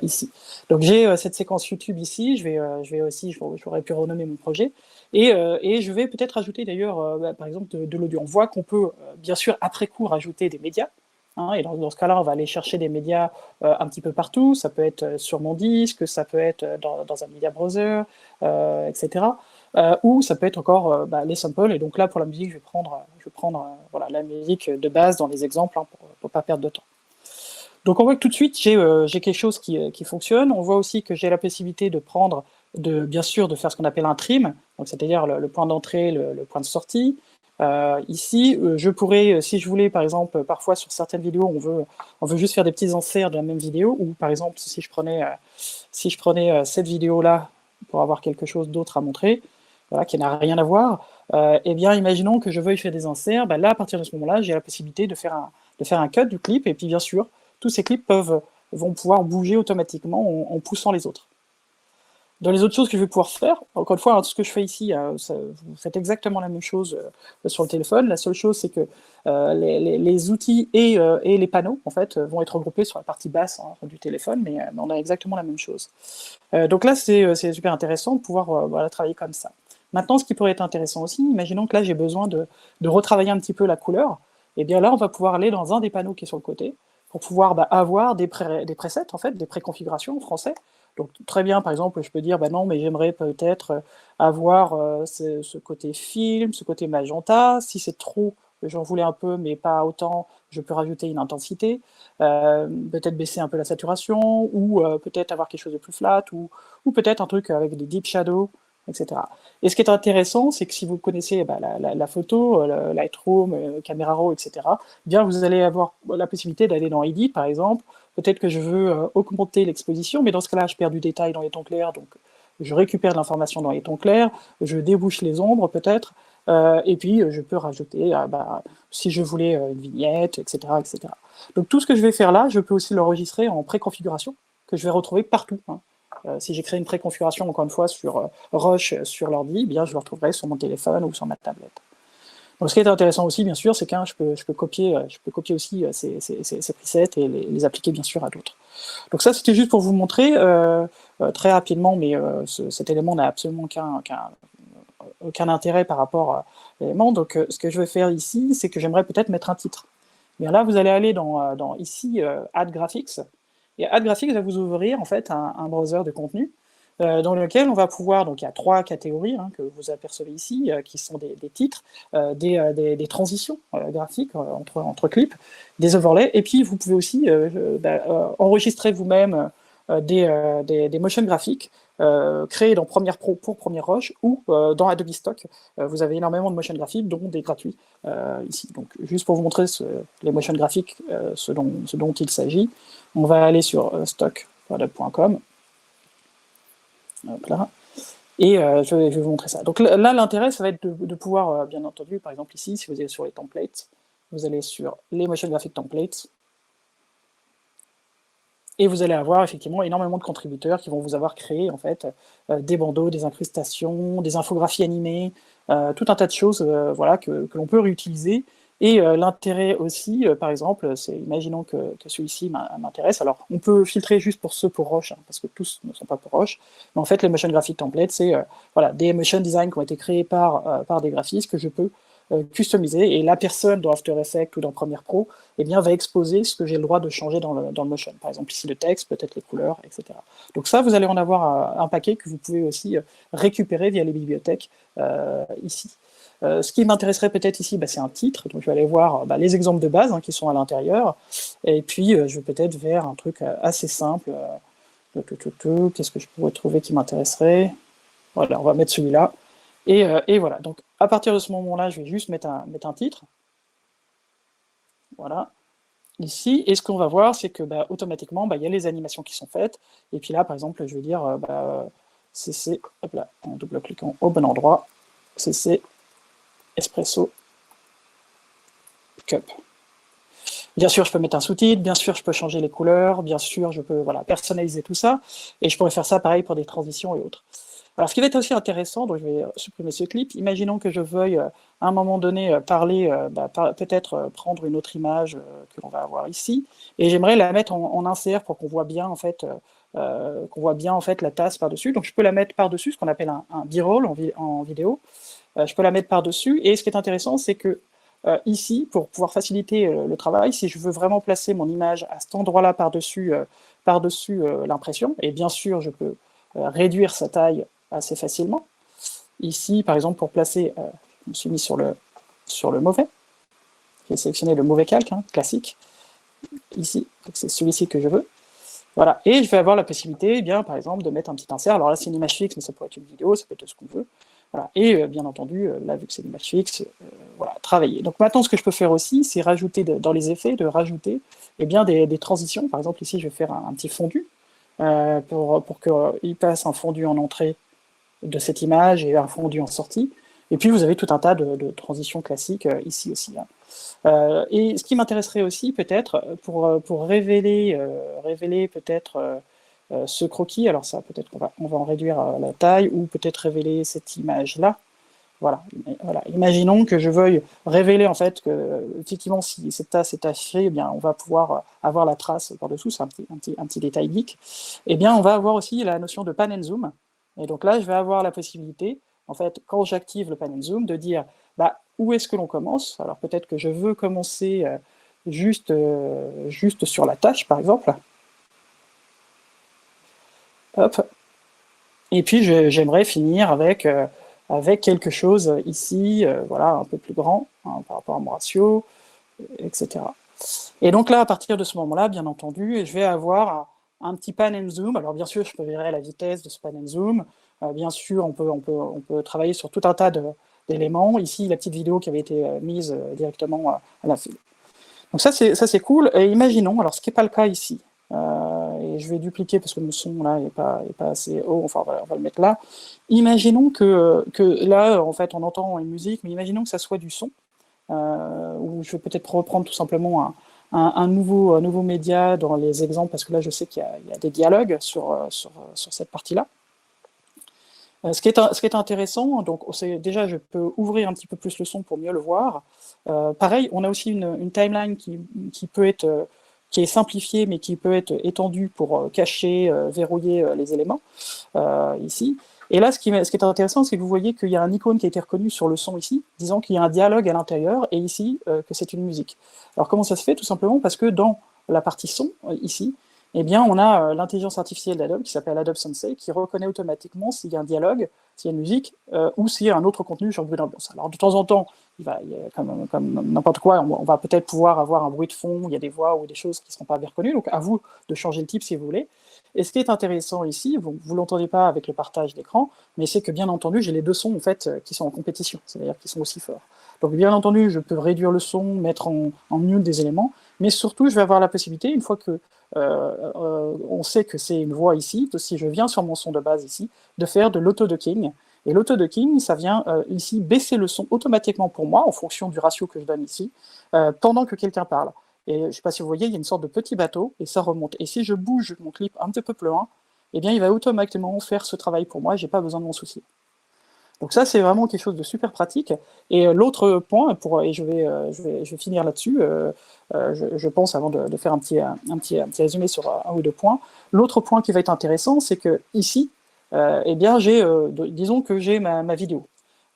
Ici. Donc j'ai cette séquence YouTube ici, j'aurais pu renommer mon projet, et je vais peut-être ajouter d'ailleurs, par exemple, de l'audio. On voit qu'on peut, bien sûr, après coup, rajouter des médias, hein, et dans ce cas-là, on va aller chercher des médias un petit peu partout, ça peut être sur mon disque, ça peut être dans un media browser, etc. Ou ça peut être encore les samples, et donc là, pour la musique, je vais prendre voilà, la musique de base dans les exemples, hein, pour ne pas perdre de temps. Donc on voit que tout de suite, j'ai quelque chose qui fonctionne. On voit aussi que j'ai la possibilité de bien sûr, de faire ce qu'on appelle un trim, donc c'est-à-dire le point d'entrée, le point de sortie. Ici, je pourrais, si je voulais, par exemple, parfois sur certaines vidéos, on veut juste faire des petits inserts de la même vidéo, ou par exemple, si je prenais cette vidéo-là pour avoir quelque chose d'autre à montrer, voilà, qui n'a rien à voir, eh bien, imaginons que je veuille faire des inserts, là, à partir de ce moment-là, j'ai la possibilité de faire un cut du clip, et puis bien sûr, tous ces clips vont pouvoir bouger automatiquement en poussant les autres. Dans les autres choses que je vais pouvoir faire, encore une fois, ce que je fais ici, vous faites exactement la même chose sur le téléphone. La seule chose, c'est que les outils et les panneaux, en fait, vont être regroupés sur la partie basse, hein, du téléphone, mais on a exactement la même chose. Donc là, c'est super intéressant de pouvoir voilà, travailler comme ça. Maintenant, ce qui pourrait être intéressant aussi, imaginons que là, j'ai besoin de retravailler un petit peu la couleur. Et bien là, on va pouvoir aller dans un des panneaux qui est sur le côté, pour pouvoir avoir des presets, en fait, des préconfigurations en français. Donc très bien, par exemple, je peux dire, non, mais j'aimerais peut-être avoir ce côté film, ce côté magenta. Si c'est trop, j'en voulais un peu, mais pas autant, je peux rajouter une intensité, peut-être baisser un peu la saturation, ou peut-être avoir quelque chose de plus flat, ou peut-être un truc avec des deep shadows, etc. Et ce qui est intéressant, c'est que si vous connaissez la photo, Lightroom, Camera Raw, etc., bien vous allez avoir la possibilité d'aller dans Edit, par exemple. Peut-être que je veux augmenter l'exposition, mais dans ce cas-là, je perds du détail dans les tons clairs, donc je récupère de l'information dans les tons clairs, je débouche les ombres, peut-être, et puis je peux rajouter, si je voulais, une vignette, etc., etc. Donc tout ce que je vais faire là, je peux aussi l'enregistrer en préconfiguration, que je vais retrouver partout, hein. si j'ai créé une préconfiguration, encore une fois, sur Rush sur l'ordi, eh bien, je le retrouverai sur mon téléphone ou sur ma tablette. Donc, ce qui est intéressant aussi, bien sûr, c'est que je peux copier aussi ces presets et les appliquer, bien sûr, à d'autres. Donc ça, c'était juste pour vous montrer très rapidement, mais cet élément n'a absolument aucun intérêt par rapport à l'élément. Donc, ce que je vais faire ici, c'est que j'aimerais peut-être mettre un titre. Bien là, vous allez aller dans ici, Add Graphics, et Add Graphics va vous ouvrir, en fait, un browser de contenu, dans lequel on va pouvoir, donc il y a 3 catégories que vous apercevez ici, qui sont des titres, des transitions graphiques entre clips, des overlays, et puis vous pouvez aussi enregistrer vous-même des motions graphiques créés dans Premiere Pro pour Premiere Rush ou dans Adobe Stock. Vous avez énormément de motion graphiques, dont des gratuits ici. Donc juste pour vous montrer les motion graphiques, ce dont il s'agit, on va aller sur stock.adobe.com. Hop là. Et je vais vous montrer ça. Donc là, l'intérêt, ça va être de pouvoir, bien entendu, par exemple ici, si vous allez sur les templates, vous allez sur les motion graphic templates, et vous allez avoir effectivement énormément de contributeurs qui vont vous avoir créé en fait des bandeaux, des incrustations, des infographies animées, tout un tas de choses voilà, que l'on peut réutiliser. Et l'intérêt aussi, par exemple, c'est, imaginons que celui-ci m'intéresse, alors on peut filtrer juste pour ceux pour Rush, parce que tous ne sont pas pour Rush, mais en fait les motion graphic templates, c'est voilà, des motion design qui ont été créés par des graphistes que je peux customiser, et la personne dans After Effects ou dans Premiere Pro va exposer ce que j'ai le droit de changer dans le motion. Par exemple ici le texte, peut-être les couleurs, etc. Donc ça, vous allez en avoir un paquet que vous pouvez aussi récupérer via les bibliothèques ici. Ce qui m'intéresserait peut-être ici, c'est un titre, donc je vais aller voir les exemples de base qui sont à l'intérieur, et puis je vais peut-être vers un truc assez simple. Qu'est-ce que je pourrais trouver qui m'intéresserait? Voilà, on va mettre celui-là, et voilà. Donc à partir de ce moment-là, je vais juste mettre un titre. Voilà. Ici, et ce qu'on va voir, c'est que automatiquement, il y a les animations qui sont faites, et puis là, par exemple, je vais dire CC, hop là, en double-cliquant au bon endroit, CC Espresso Cup. Bien sûr, je peux mettre un sous-titre, bien sûr, je peux changer les couleurs, bien sûr, je peux personnaliser tout ça, et je pourrais faire ça pareil pour des transitions et autres. Alors, ce qui va être aussi intéressant, donc je vais supprimer ce clip, imaginons que je veuille à un moment donné parler, peut-être prendre une autre image que l'on va avoir ici, et j'aimerais la mettre en insert pour qu'on voit bien en fait la tasse par-dessus. Donc je peux la mettre par-dessus, ce qu'on appelle un B-roll en vidéo. Je peux la mettre par-dessus, et ce qui est intéressant, c'est que ici, pour pouvoir faciliter le travail, si je veux vraiment placer mon image à cet endroit-là par-dessus l'impression, et bien sûr, je peux réduire sa taille assez facilement. Ici, par exemple, pour placer, je me suis mis sur le mauvais. J'ai sélectionné le mauvais calque, classique. Ici, c'est celui-ci que je veux. Voilà, et je vais avoir la possibilité, par exemple, de mettre un petit insert. Alors là, c'est une image fixe, mais ça pourrait être une vidéo, ça peut être ce qu'on veut. Voilà. Et bien entendu, là, vu que c'est une image fixe, voilà, travailler. Donc maintenant, ce que je peux faire aussi, c'est rajouter dans les effets, de rajouter des transitions. Par exemple, ici, je vais faire un petit fondu pour qu'il passe un fondu en entrée de cette image et un fondu en sortie. Et puis, vous avez tout un tas de transitions classiques ici aussi. Et ce qui m'intéresserait aussi, peut-être, pour révéler peut-être ce croquis, alors ça, peut-être qu'on va en réduire la taille, ou peut-être révéler cette image-là. Voilà. Imaginons que je veuille révéler, en fait, que, effectivement, si cette tasse est affichée, on va pouvoir avoir la trace par-dessous, c'est un petit détail geek. On va avoir aussi la notion de pan and zoom. Et donc là, je vais avoir la possibilité, en fait, quand j'active le pan and zoom, de dire où est-ce que l'on commence. Alors peut-être que je veux commencer juste sur la tâche, par exemple. Hop. Et puis j'aimerais finir avec quelque chose ici, voilà, un peu plus grand par rapport à mon ratio, etc. Et donc là, à partir de ce moment-là, bien entendu, je vais avoir un petit pan and zoom. Alors bien sûr, je peux verrai la vitesse de ce pan and zoom. Bien sûr, on peut travailler sur tout un tas d'éléments. Ici, la petite vidéo qui avait été mise directement à la file. Donc ça, c'est cool. Et imaginons, alors ce qui n'est pas le cas ici, et je vais dupliquer parce que le son là n'est pas assez haut, enfin on va le mettre là. Imaginons que là, en fait, on entend une musique, mais imaginons que ça soit du son, ou je vais peut-être reprendre tout simplement un nouveau média dans les exemples, parce que là, je sais qu'il y a des dialogues sur cette partie-là. Ce qui est intéressant, donc déjà, je peux ouvrir un petit peu plus le son pour mieux le voir. Pareil, on a aussi une timeline qui peut être, qui est simplifiée, mais qui peut être étendue pour cacher, verrouiller les éléments, ici. Et là, ce qui est intéressant, c'est que vous voyez qu'il y a un icône qui a été reconnu sur le son ici, disant qu'il y a un dialogue à l'intérieur, et ici, que c'est une musique. Alors comment ça se fait? Tout simplement parce que dans la partie son, ici, eh bien, on a l'intelligence artificielle d'Adobe qui s'appelle Adobe Sensei, qui reconnaît automatiquement s'il y a un dialogue, s'il y a une musique, ou s'il y a un autre contenu sur le bruit d'ambiance. Alors, de temps en temps, il y a comme n'importe quoi, on va peut-être pouvoir avoir un bruit de fond, il y a des voix ou des choses qui ne seront pas bien reconnues, donc à vous de changer le type si vous voulez. Et ce qui est intéressant ici, vous ne l'entendez pas avec le partage d'écran, mais c'est que bien entendu, j'ai les deux sons en fait, qui sont en compétition, c'est-à-dire qui sont aussi forts. Donc bien entendu, je peux réduire le son, mettre en mute des éléments, mais surtout, je vais avoir la possibilité, une fois que on sait que c'est une voix ici, si je viens sur mon son de base ici, de faire de l'auto-ducking. Et l'auto-ducking, ça vient ici baisser le son automatiquement pour moi, en fonction du ratio que je donne ici, pendant que quelqu'un parle. Et je ne sais pas si vous voyez, il y a une sorte de petit bateau, et ça remonte. Et si je bouge mon clip un petit peu plus loin, eh bien, il va automatiquement faire ce travail pour moi, je n'ai pas besoin de m'en soucier. Donc ça, c'est vraiment quelque chose de super pratique. Et l'autre point, et je vais finir là-dessus, je pense, avant de faire un petit résumé sur un ou deux points, l'autre point qui va être intéressant, c'est que ici, eh bien, disons que j'ai ma vidéo.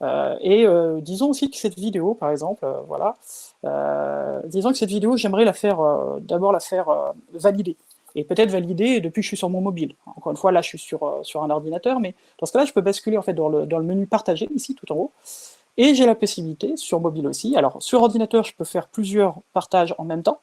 Disons aussi que cette vidéo, par exemple, voilà, disons que cette vidéo, j'aimerais d'abord la faire valider. Et peut-être valider depuis que je suis sur mon mobile. Encore une fois, là, je suis sur un ordinateur, mais dans ce cas-là, je peux basculer en fait dans le menu partager, ici, tout en haut. Et j'ai la possibilité, sur mobile aussi, alors sur ordinateur, je peux faire plusieurs partages en même temps.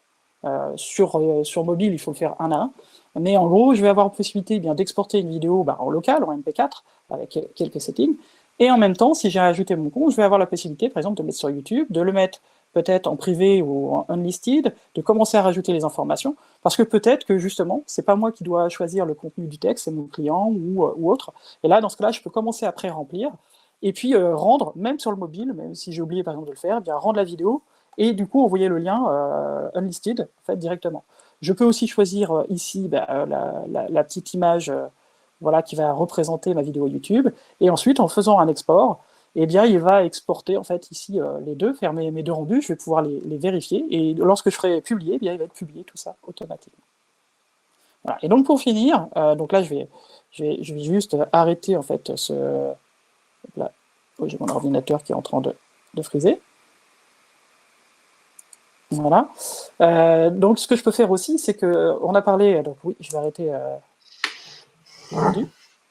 Sur mobile, il faut le faire un à un. Mais en gros, je vais avoir la possibilité d'exporter une vidéo en local, en MP4, avec quelques settings. Et en même temps, si j'ai ajouté mon compte, je vais avoir la possibilité, par exemple, de le mettre sur YouTube, de le mettre peut-être en privé ou en unlisted, de commencer à rajouter les informations, parce que peut-être que justement, c'est pas moi qui dois choisir le contenu du texte, c'est mon client ou autre. Et là, dans ce cas-là, je peux commencer à pré-remplir, et puis rendre, même sur le mobile, même si j'ai oublié par exemple de le faire, rendre la vidéo, et du coup envoyer le lien unlisted, en fait, directement. Je peux aussi choisir ici la petite image voilà, qui va représenter ma vidéo YouTube, et ensuite, en faisant un export, eh bien, il va exporter en fait ici les deux, faire mes deux rendus, je vais pouvoir les vérifier, et lorsque je ferai publier, eh bien, il va être publié tout ça automatiquement. Voilà. Et donc pour finir, donc là je vais juste arrêter en fait là, j'ai mon ordinateur qui est en train de friser. Voilà. Donc ce que je peux faire aussi, c'est que on a parlé, donc oui, je vais arrêter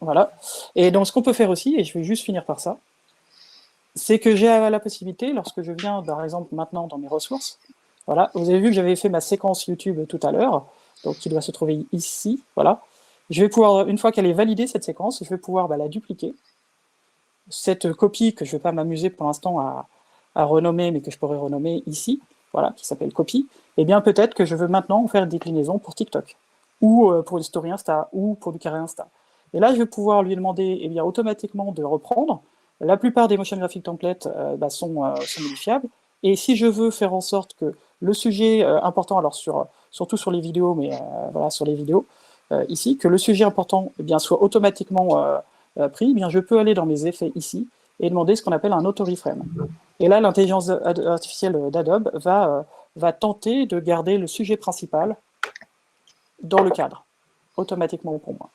voilà. Et donc ce qu'on peut faire aussi, et je vais juste finir par ça, c'est que j'ai la possibilité, lorsque je viens, par exemple, maintenant dans mes ressources, voilà, vous avez vu que j'avais fait ma séquence YouTube tout à l'heure, donc qui doit se trouver ici, voilà. Je vais pouvoir, une fois qu'elle est validée, cette séquence, je vais pouvoir la dupliquer. Cette copie que je ne vais pas m'amuser pour l'instant à renommer, mais que je pourrais renommer ici, voilà, qui s'appelle copie, eh bien peut-être que je veux maintenant faire une déclinaison pour TikTok, ou pour une story Insta, ou pour du carré Insta. Et là, je vais pouvoir lui demander eh bien, automatiquement de reprendre. La plupart des motion graphic templates sont modifiables. Et si je veux faire en sorte que le sujet important, alors surtout sur les vidéos, mais voilà, sur les vidéos, ici, que le sujet important eh bien, soit automatiquement pris, eh bien, je peux aller dans mes effets ici et demander ce qu'on appelle un auto-reframe. Et là, l'intelligence artificielle d'Adobe va tenter de garder le sujet principal dans le cadre, automatiquement pour moi.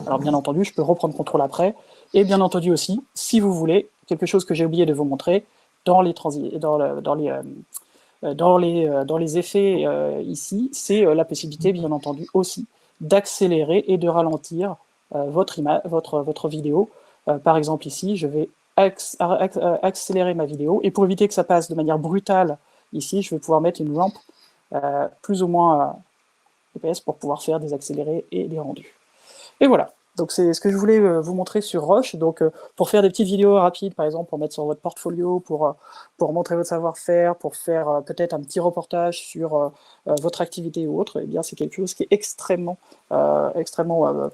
Alors bien entendu, je peux reprendre contrôle après, et bien entendu aussi, si vous voulez, quelque chose que j'ai oublié de vous montrer, dans les effets ici, c'est la possibilité, bien entendu, aussi d'accélérer et de ralentir votre vidéo. Par exemple ici, je vais accélérer ma vidéo, et pour éviter que ça passe de manière brutale ici, je vais pouvoir mettre une rampe plus ou moins EPS pour pouvoir faire des accélérés et des rendus. Et voilà, donc c'est ce que je voulais vous montrer sur Roche. Donc pour faire des petites vidéos rapides, par exemple, pour mettre sur votre portfolio, pour montrer votre savoir-faire, pour faire peut-être un petit reportage sur votre activité ou autre, eh bien c'est quelque chose qui est extrêmement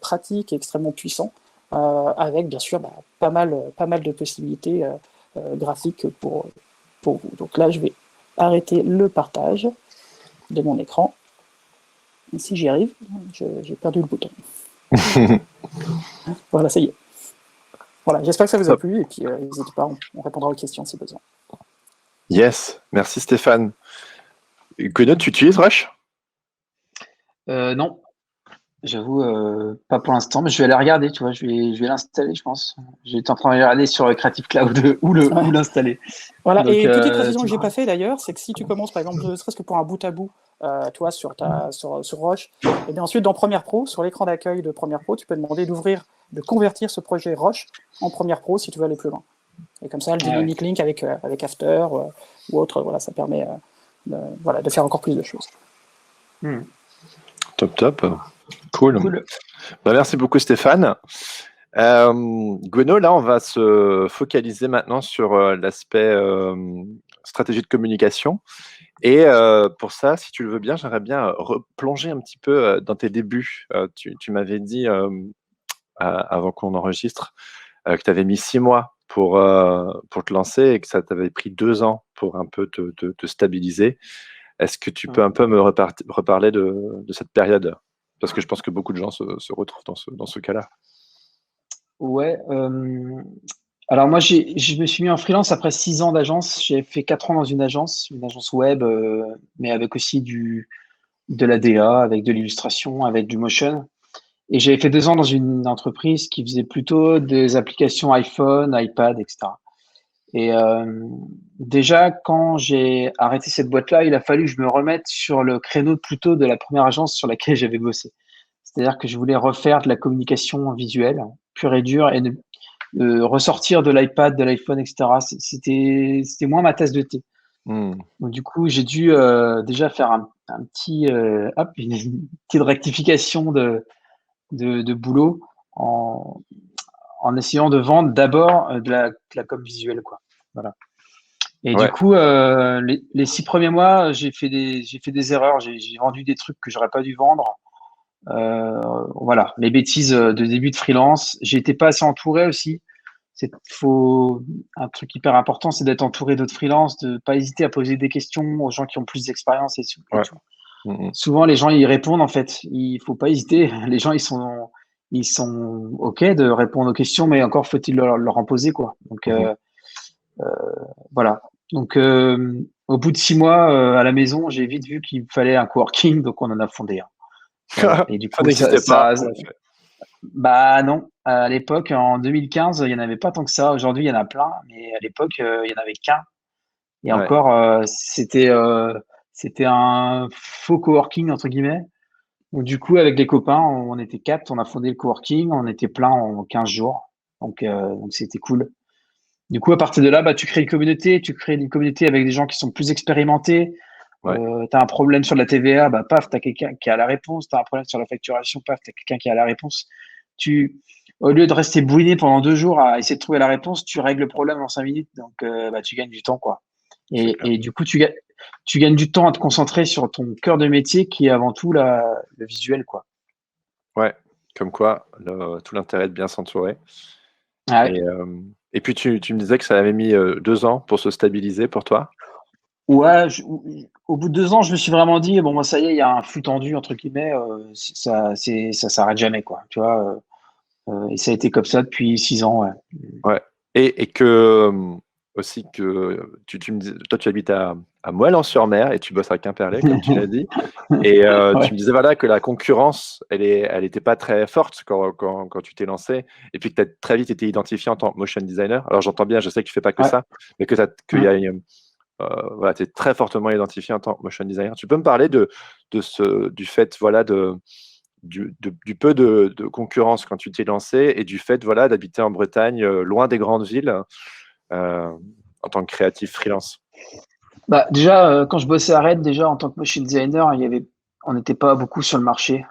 pratique et extrêmement puissant, avec bien sûr pas mal de possibilités graphiques pour vous. Donc là, je vais arrêter le partage. de mon écran. Et si j'y arrive, j'ai perdu le bouton. Voilà, ça y est. Voilà, j'espère que ça vous a plu, et puis n'hésitez pas, on répondra aux questions si besoin. Yes, merci Stéphane. Gueno, tu utilises Rush? Non, j'avoue, pas pour l'instant, mais je vais aller regarder, tu vois, je vais l'installer, je pense. J'étais en train de regarder sur Creative Cloud où l'installer. Voilà, Donc, et petite précision que j'ai pas fait d'ailleurs, c'est que si tu commences par exemple, ne serait-ce que pour un bout à bout, tu vois, sur Roche, et bien ensuite dans Premiere Pro, sur l'écran d'accueil de Premiere Pro, tu peux demander de convertir ce projet Roche en Premiere Pro si tu veux aller plus loin. Et comme ça, le Dynamic Link avec After ou autre, voilà, ça permet de faire encore plus de choses. Top. Cool. Bah, merci beaucoup Stéphane. Gueno, là, on va se focaliser maintenant sur l'aspect stratégie de communication. Et pour ça, si tu le veux bien, j'aimerais bien replonger un petit peu dans tes débuts. Tu m'avais dit, avant qu'on enregistre, que tu avais mis 6 mois pour te lancer et que ça t'avait pris 2 ans pour un peu te stabiliser. Est-ce que tu peux un peu me reparler de cette période? Parce que je pense que beaucoup de gens se retrouvent dans ce cas-là. Ouais. Alors moi, je me suis mis en freelance après 6 ans d'agence. J'ai fait 4 ans dans une agence web, mais avec aussi de la DA, avec de l'illustration, avec du motion. Et j'avais fait 2 ans dans une entreprise qui faisait plutôt des applications iPhone, iPad, etc. Et déjà, quand j'ai arrêté cette boîte-là, il a fallu que je me remette sur le créneau plutôt de la première agence sur laquelle j'avais bossé. C'est-à-dire que je voulais refaire de la communication visuelle, pure et dure, et ressortir de l'iPad, de l'iPhone, etc. C'était moins ma tasse de thé. Donc du coup, j'ai dû déjà faire un petit, une petite rectification de boulot en essayant de vendre d'abord de la com visuelle, quoi. Voilà. Et du coup, les 6 premiers mois, j'ai fait des erreurs. J'ai vendu des trucs que j'aurais pas dû vendre. Voilà, les bêtises de début de freelance. J'ai été pas assez entouré aussi. Un truc hyper important, c'est d'être entouré d'autres freelances, de pas hésiter à poser des questions aux gens qui ont plus d'expérience et tout. Souvent, les gens, ils répondent, en fait. Il faut pas hésiter. Les gens, ils sont OK de répondre aux questions, mais encore faut-il leur en poser, quoi. Donc, voilà. Donc, au bout de 6 mois à la maison, j'ai vite vu qu'il fallait un coworking, donc on en a fondé un. Voilà. Et du coup, bah non. À l'époque, en 2015, il y en avait pas tant que ça. Aujourd'hui, il y en a plein, mais à l'époque, il y en avait qu'un. Et encore, c'était un faux coworking entre guillemets. Donc du coup, avec les copains, on était 4, on a fondé le coworking, on était plein en 15 jours. Donc c'était cool. Du coup, à partir de là, bah, tu crées une communauté avec des gens qui sont plus expérimentés. Tu as un problème sur la TVA, bah, paf, tu as quelqu'un qui a la réponse. Tu as un problème sur la facturation, paf, tu as quelqu'un qui a la réponse. Au lieu de rester bouiné pendant 2 jours à essayer de trouver la réponse, tu règles le problème en 5 minutes. Donc, bah, tu gagnes du temps, quoi. Et du coup, tu gagnes du temps à te concentrer sur ton cœur de métier qui est avant tout le visuel, quoi. Ouais, comme quoi, tout l'intérêt de bien s'entourer. Et puis, tu me disais que ça avait mis 2 ans pour se stabiliser pour toi? Ouais, au bout de 2 ans, je me suis vraiment dit, bon, ça y est, il y a un flux tendu, entre guillemets, ça s'arrête jamais, quoi. Tu vois, et ça a été comme ça depuis 6 ans, ouais. Ouais. Et que aussi que tu me dis, toi, tu habites à Moëlan-sur-Mer et tu bosses à Quimperlé, comme tu l'as dit. Et tu me disais voilà, que la concurrence, elle était pas très forte quand tu t'es lancé. Et puis que tu as très vite été identifié en tant que motion designer. Alors j'entends bien, je sais que tu fais pas que ça, mais que voilà, tu es très fortement identifié en tant que motion designer. Tu peux me parler du fait voilà, du peu de concurrence quand tu t'es lancé et du fait voilà, d'habiter en Bretagne, loin des grandes villes, en tant que créatif freelance? Bah, déjà, quand je bossais à Red, déjà en tant que motion designer, on n'était pas beaucoup sur le marché.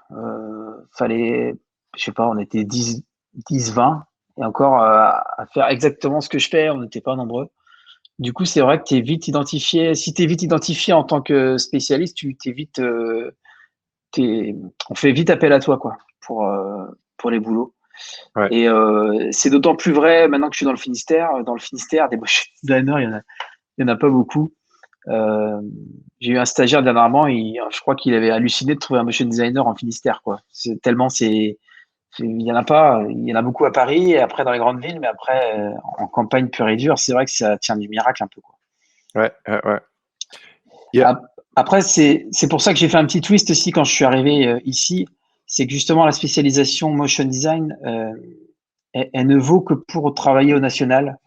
Fallait, je sais pas, on était 10, 20. Et encore, à faire exactement ce que je fais, on n'était pas nombreux. Du coup, c'est vrai que tu es vite identifié. Si tu es vite identifié en tant que spécialiste, on fait vite appel à toi, quoi, pour les boulots. Et c'est d'autant plus vrai maintenant que je suis dans le Finistère. Dans le Finistère, des motion designers, il y en a pas beaucoup. J'ai eu un stagiaire dernièrement, je crois qu'il avait halluciné de trouver un motion designer en Finistère, quoi. Tellement il y en a pas, il y en a beaucoup à Paris et après dans les grandes villes, mais après en campagne pure et dure, c'est vrai que ça tient du miracle un peu, quoi. Ouais. Yeah. Après, c'est pour ça que j'ai fait un petit twist aussi quand je suis arrivé ici. C'est que justement, la spécialisation motion design, elle ne vaut que pour travailler au national.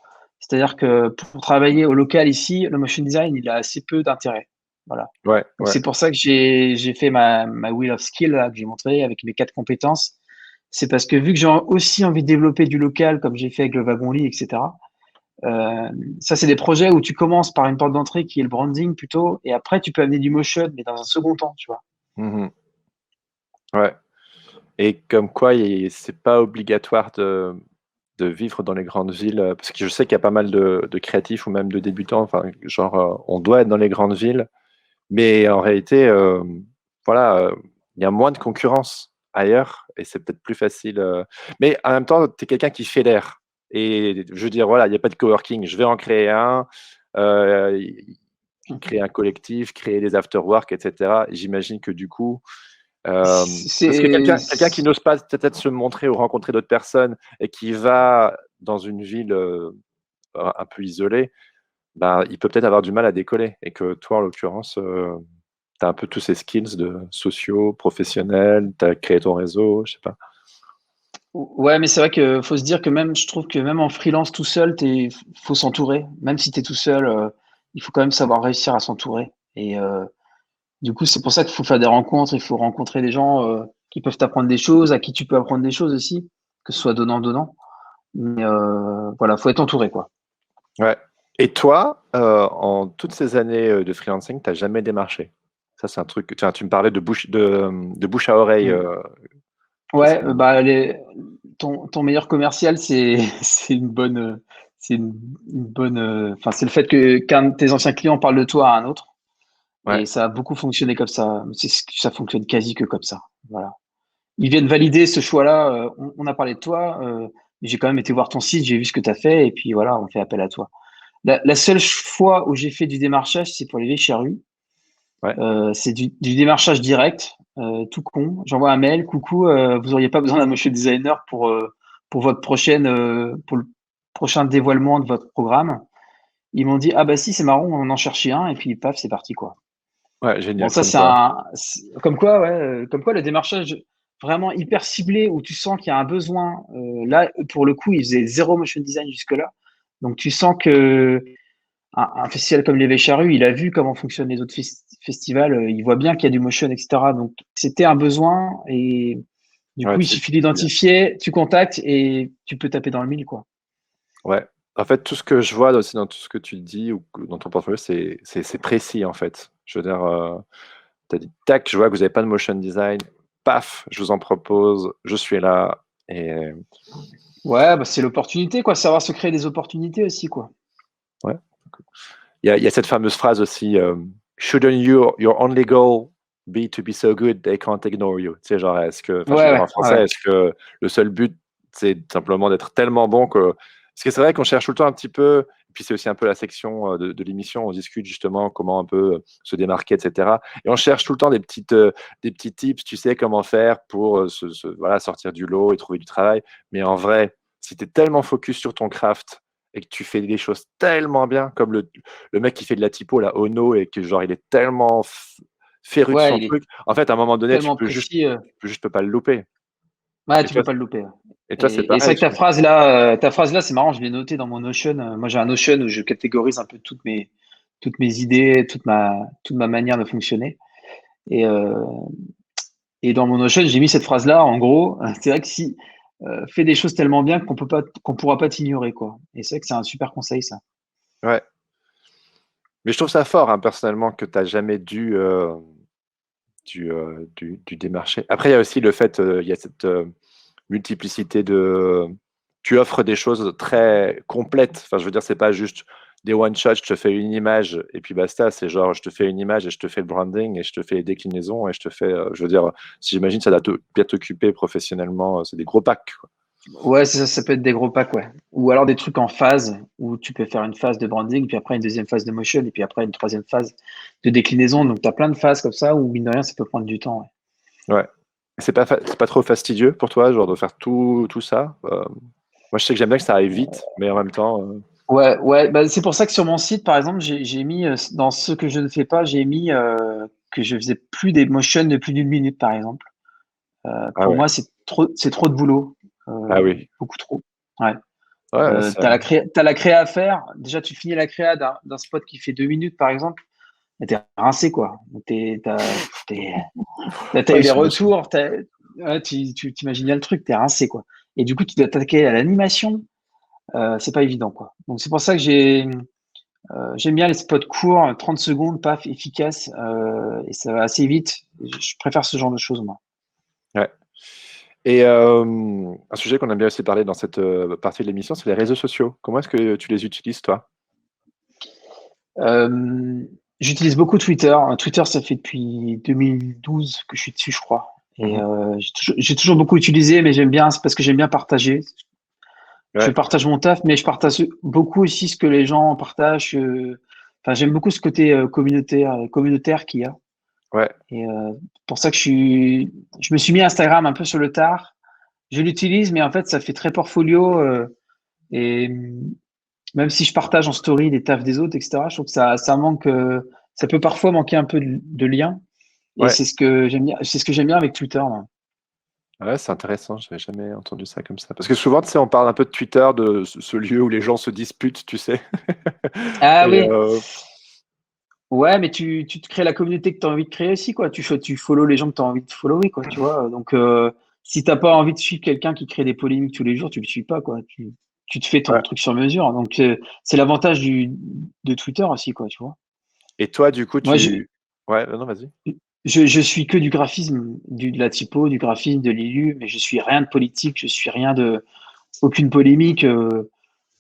C'est-à-dire que pour travailler au local ici, le motion design, il a assez peu d'intérêt. Voilà. Donc c'est pour ça que j'ai fait ma Wheel of Skill là, que j'ai montré avec mes 4 compétences. C'est parce que vu que j'ai aussi envie de développer du local, comme j'ai fait avec le wagon-lit, etc. Ça, c'est des projets où tu commences par une porte d'entrée qui est le branding plutôt, et après tu peux amener du motion, mais dans un second temps, tu vois. Ouais. Et comme quoi, c'est pas obligatoire de vivre dans les grandes villes, parce que je sais qu'il y a pas mal de créatifs ou même de débutants, enfin, genre, on doit être dans les grandes villes, mais en réalité, voilà, il y a moins de concurrence ailleurs et c'est peut-être plus facile. Mais en même temps, tu es quelqu'un qui fait l'air. Et je veux dire, voilà, il n'y a pas de coworking, je vais en créer un, créer un collectif, créer des after-work, etc. J'imagine que du coup, parce que quelqu'un qui n'ose pas peut-être se montrer ou rencontrer d'autres personnes et qui va dans une ville un peu isolée, bah, il peut peut-être avoir du mal à décoller. Et que toi, en l'occurrence, tu as un peu tous ces skills de sociaux, professionnels, tu as créé ton réseau, je sais pas. Ouais, mais c'est vrai qu'il faut se dire que je trouve que même en freelance tout seul, faut s'entourer. Même si tu es tout seul, il faut quand même savoir réussir à s'entourer. Et du coup, c'est pour ça qu'il faut faire des rencontres, il faut rencontrer des gens qui peuvent t'apprendre des choses, à qui tu peux apprendre des choses aussi, que ce soit donnant-donnant. Mais voilà, faut être entouré, quoi. Ouais. Et toi, en toutes ces années de freelancing, tu n'as jamais démarché? Ça, c'est un truc. Tu me parlais de bouche à oreille. Ouais, bah, ton meilleur commercial, c'est une bonne, c'est une bonne, enfin, c'est le fait qu'un de tes anciens clients parle de toi à un autre. Ouais. Et ça a beaucoup fonctionné comme ça. Ça fonctionne quasi que comme ça. Voilà. Ils viennent valider ce choix-là. On a parlé de toi. J'ai quand même été voir ton site, j'ai vu ce que tu as fait, et puis voilà, on fait appel à toi. La seule fois où j'ai fait du démarchage, c'est pour les vieilles charrues. Ouais. C'est du démarchage direct, tout con. J'envoie un mail, coucou, vous auriez pas besoin d'un motion designer pour votre pour le prochain dévoilement de votre programme. Ils m'ont dit, ah bah si, c'est marrant, on en cherchait un, et puis paf, c'est parti, quoi. Ouais, génial. Bon, ça, comme quoi, ouais, comme quoi le démarchage vraiment hyper ciblé où tu sens qu'il y a un besoin. Là, pour le coup, ils faisaient zéro motion design jusque-là. Donc, tu sens que un festival comme les Charrues, il a vu comment fonctionnent les autres festivals. Il voit bien qu'il y a du motion, etc. Donc, c'était un besoin et du coup, il suffit d'identifier, tu contactes et tu peux taper dans le mille, quoi. Ouais. En fait, tout ce que je vois aussi dans tout ce que tu dis ou dans ton portfolio, c'est précis, en fait. Je veux dire, tu as dit, tac, je vois que vous n'avez pas de motion design. Paf, je vous en propose, je suis là. Et ouais, bah, c'est l'opportunité, quoi. Savoir se créer des opportunités aussi, quoi. Ouais. Il y a cette fameuse phrase aussi, shouldn't your only goal be to be so good they can't ignore you. Tu sais, genre, en français, est-ce que le seul but, c'est simplement d'être tellement bon que. Parce que c'est vrai qu'on cherche tout le temps un petit peu, et puis c'est aussi un peu la section de l'émission, on discute justement comment un peu se démarquer, etc. Et on cherche tout le temps des petits tips, tu sais, comment faire pour voilà, sortir du lot et trouver du travail. Mais en vrai, si tu es tellement focus sur ton craft, et que tu fais des choses tellement bien, comme le mec qui fait de la typo, là, Ono, et que genre il est tellement féru de son truc, en fait, à un moment donné, tu peux juste pas le louper. Ouais, tu peux pas le louper. Et toi, c'est Et pareil. c'est vrai que ta phrase là, c'est marrant, je l'ai noté dans mon Notion. Moi, j'ai un Notion où je catégorise un peu toutes mes idées, toute ma manière de fonctionner. Et dans mon Notion, j'ai mis cette phrase là. En gros, c'est vrai que si fais des choses tellement bien qu'on pourra pas t'ignorer, quoi. Et c'est vrai que c'est un super conseil, ça. Ouais. Mais je trouve ça fort, hein, personnellement, que tu n'as jamais dû démarcher. Après, il y a aussi le fait, il y a cette multiplicité de. Tu offres des choses très complètes. Enfin, je veux dire, c'est pas juste des one-shots, je te fais une image et puis basta. C'est genre, je te fais une image et je te fais le branding et je te fais les déclinaisons et je te fais. Je veux dire, si j'imagine, ça doit bien t'occuper professionnellement. C'est des gros packs, quoi. Ouais, ça peut être des gros packs, ouais. Ou alors des trucs en phase, où tu peux faire une phase de branding, puis après une deuxième phase de motion, et puis après une troisième phase de déclinaison. Donc, tu as plein de phases comme ça, où mine de rien, ça peut prendre du temps. Ouais. Ouais. C'est pas trop fastidieux pour toi, genre de faire tout ça? Moi, je sais que j'aime bien que ça arrive vite, mais en même temps, Ouais, bah, c'est pour ça que sur mon site, par exemple, j'ai mis, dans ce que je ne fais pas, j'ai mis que je faisais plus des motions de plus d'une minute, par exemple. ah Pour ouais, moi, c'est trop de boulot. ah oui, Beaucoup trop. Ouais. ouais, T'as la créa à faire. Déjà, tu finis la créa d'un spot qui fait 2 minutes, par exemple. Mais t'es rincé, quoi. T'as ouais, eu les j'imagine. retours. Ouais, tu t'imagines bien le truc, t'es rincé, quoi. Et du coup, tu dois t'attaquer à l'animation. C'est pas évident, quoi. Donc, c'est pour ça que j'aime bien les spots courts, 30 secondes, paf, efficace, et ça va assez vite. Je préfère ce genre de choses, moi. Ouais. Et un sujet qu'on aime bien aussi parler dans cette partie de l'émission, c'est les réseaux sociaux. Comment est-ce que tu les utilises, toi? Euh, J'utilise beaucoup Twitter. Twitter, ça fait depuis 2012 que je suis dessus, je crois. Et Mhm. j'ai toujours beaucoup utilisé, mais j'aime bien, c'est parce que j'aime bien partager. Je Ouais, partage mon taf, mais je partage beaucoup aussi ce que les gens partagent. Enfin, j'aime beaucoup ce côté communautaire qu'il y a. ouais, Et pour ça que je me suis mis Instagram un peu sur le tard. Je l'utilise, mais en fait, ça fait très portfolio. Et même si je partage en story des tafs des autres, etc., je trouve que ça manque. Ça peut parfois manquer un peu de lien. Et ouais. c'est ce que j'aime bien. C'est ce que j'aime bien avec Twitter, moi. Ouais, c'est intéressant, je n'avais jamais entendu ça comme ça. Parce que souvent, tu sais, on parle un peu de Twitter, de ce lieu où les gens se disputent, tu sais. Ah Et oui. Ouais, mais tu te crées la communauté que tu as envie de créer aussi, quoi. Tu follow les gens que tu as envie de follower, quoi, tu vois. Donc, si t'as pas envie de suivre quelqu'un qui crée des polémiques tous les jours, tu le suis pas, quoi. Tu te fais ton ouais. truc sur mesure. Donc, c'est l'avantage de Twitter aussi, quoi, tu vois. Et toi, du coup, Moi, Ouais, non, vas-y. je suis que du graphisme, de la typo, du graphisme, de l'ILU, mais je suis rien de politique, je suis rien de, aucune polémique.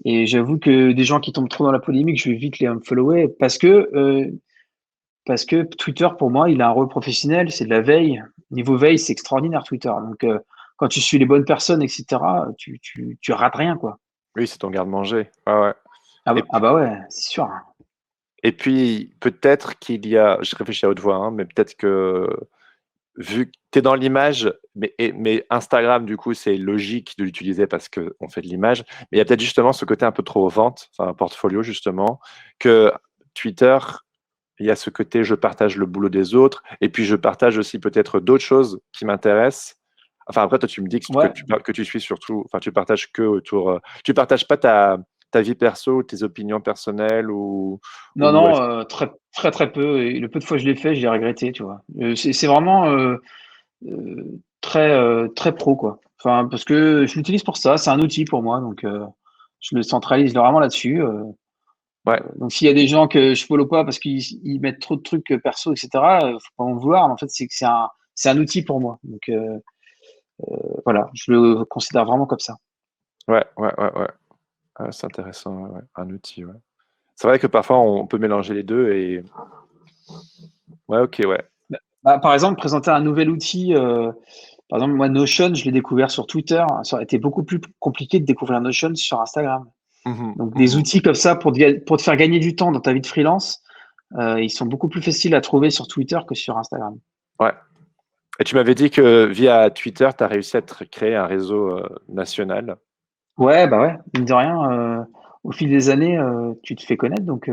Et j'avoue que des gens qui tombent trop dans la polémique, je vais vite les unfollower parce que Twitter, pour moi, il a un rôle professionnel, c'est de la veille. Niveau veille, c'est extraordinaire, Twitter. Donc, quand tu suis les bonnes personnes, etc., tu rates rien, quoi. Oui, c'est ton garde-manger. Ouais, ouais. Et, Ah bah ouais, c'est sûr. et puis, peut-être qu'il y a, je réfléchis à haute voix, hein, mais peut-être que vu que tu es dans l'image, mais Instagram, du coup, c'est logique de l'utiliser parce qu'on fait de l'image, mais il y a peut-être justement ce côté un peu trop vente, enfin, un portfolio, justement, que Twitter, il y a ce côté je partage le boulot des autres, et puis je partage aussi peut-être d'autres choses qui m'intéressent. Enfin, après, toi, tu me dis Ouais. que tu suis surtout, enfin, tu partages que autour, tu partages pas ta vie perso, tes opinions personnelles Non, ou non, très, très, très peu. Et le peu de fois que je l'ai fait, je l'ai regretté, tu vois. C'est vraiment très, très pro, quoi. Enfin, parce que je l'utilise pour ça, c'est un outil pour moi, donc je le centralise vraiment là-dessus. ouais, Donc, s'il y a des gens que je follow pas parce qu'ils mettent trop de trucs perso, etc., faut pas en vouloir. Mais en fait, c'est que c'est un outil pour moi. Donc, voilà, je le considère vraiment comme ça. ouais, ouais, ouais, ouais. Ah, c'est intéressant, ouais, ouais. Un outil, ouais. C'est vrai que parfois on peut mélanger les deux et ouais, ok, ouais. Bah, par exemple, présenter un nouvel outil, par exemple, moi, Notion, je l'ai découvert sur Twitter. Ça aurait été beaucoup plus compliqué de découvrir Notion sur Instagram. Mhm, Donc, des mhm. outils comme ça pour te faire gagner du temps dans ta vie de freelance, ils sont beaucoup plus faciles à trouver sur Twitter que sur Instagram. Ouais. Et tu m'avais dit que via Twitter, tu as réussi à te créer un réseau national. Ouais, bah ouais, mine de rien, au fil des années, tu te fais connaître, donc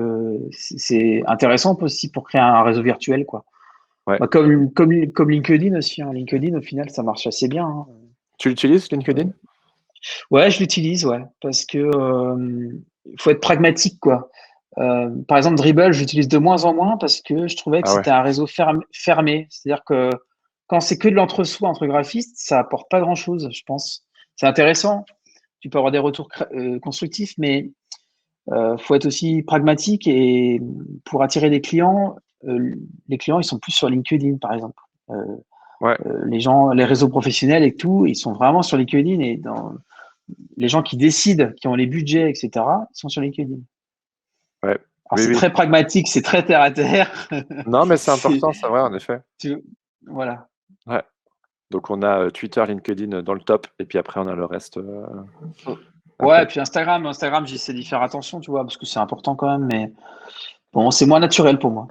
c'est intéressant aussi pour créer un réseau virtuel, quoi. Ouais. Bah, comme LinkedIn aussi, hein. LinkedIn, au final, ça marche assez bien, hein. Tu l'utilises, LinkedIn? Ouais, je l'utilise, ouais, parce que il faut être pragmatique, quoi. Par exemple, Dribble, j'utilise de moins en moins parce que je trouvais que Ah ouais. c'était un réseau fermé. C'est-à-dire que quand c'est que de l'entre-soi entre graphistes, ça apporte pas grand-chose, je pense. C'est intéressant, tu peux avoir des retours constructifs, mais faut être aussi pragmatique et pour attirer des clients, les clients, ils sont plus sur LinkedIn, par exemple. Euh, Ouais. les gens, les réseaux professionnels et tout, ils sont vraiment sur LinkedIn et les gens qui décident, qui ont les budgets, etc., ils sont sur LinkedIn. Ouais. Alors Oui, c'est oui. très pragmatique, c'est très terre à terre. Non, mais c'est C'est, important, c'est vrai, en effet. voilà. Ouais. Donc, on a Twitter, LinkedIn dans le top, et puis après, on a le reste. Ouais, et puis Instagram, j'essaie d'y faire attention, tu vois, parce que c'est important quand même, mais bon, c'est moins naturel pour moi.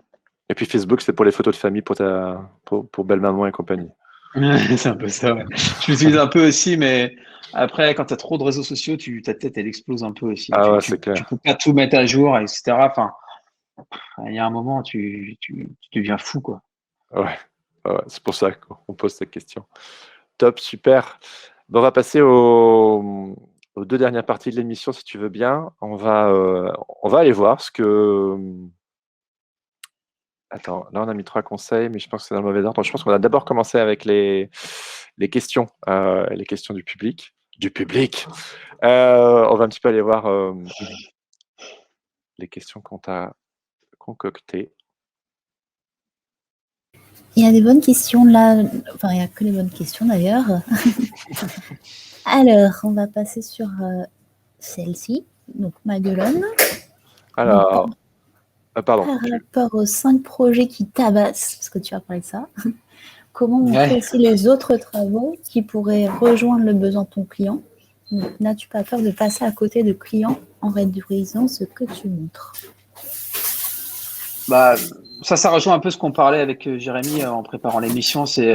Et puis Facebook, c'est pour les photos de famille, pour belle maman et compagnie. C'est un peu ça, ouais. Je l'utilise un peu aussi, mais après, quand tu as trop de réseaux sociaux, ta tête, elle explose un peu aussi. Ah ouais, Tu c'est clair. peux pas tout mettre à jour, etc. Enfin, il y a un moment, tu deviens fou, quoi. Ouais, ouais, c'est pour ça qu'on pose cette question. Top, super. Bon, on va passer aux 2 dernières parties de l'émission, si tu veux bien. On va aller voir ce que. Attends, là, on a mis 3 conseils, mais je pense que c'est dans le mauvais ordre. Je pense qu'on va d'abord commencer avec les questions du public. On va un petit peu aller voir les questions qu'on t'a concoctées. Il y a des bonnes questions là. Enfin, il n'y a que les bonnes questions d'ailleurs. Alors, on va passer sur celle-ci. Donc, Maguelone. Alors, pardon. Par rapport aux 5 projets qui tabassent, parce que tu as parlé de ça, comment montrer aussi les autres travaux qui pourraient rejoindre le besoin de ton client? N'as-tu pas peur de passer à côté de clients en réduisant ce que tu montres? Bah, ça rejoint un peu ce qu'on parlait avec Jérémy en préparant l'émission. C'est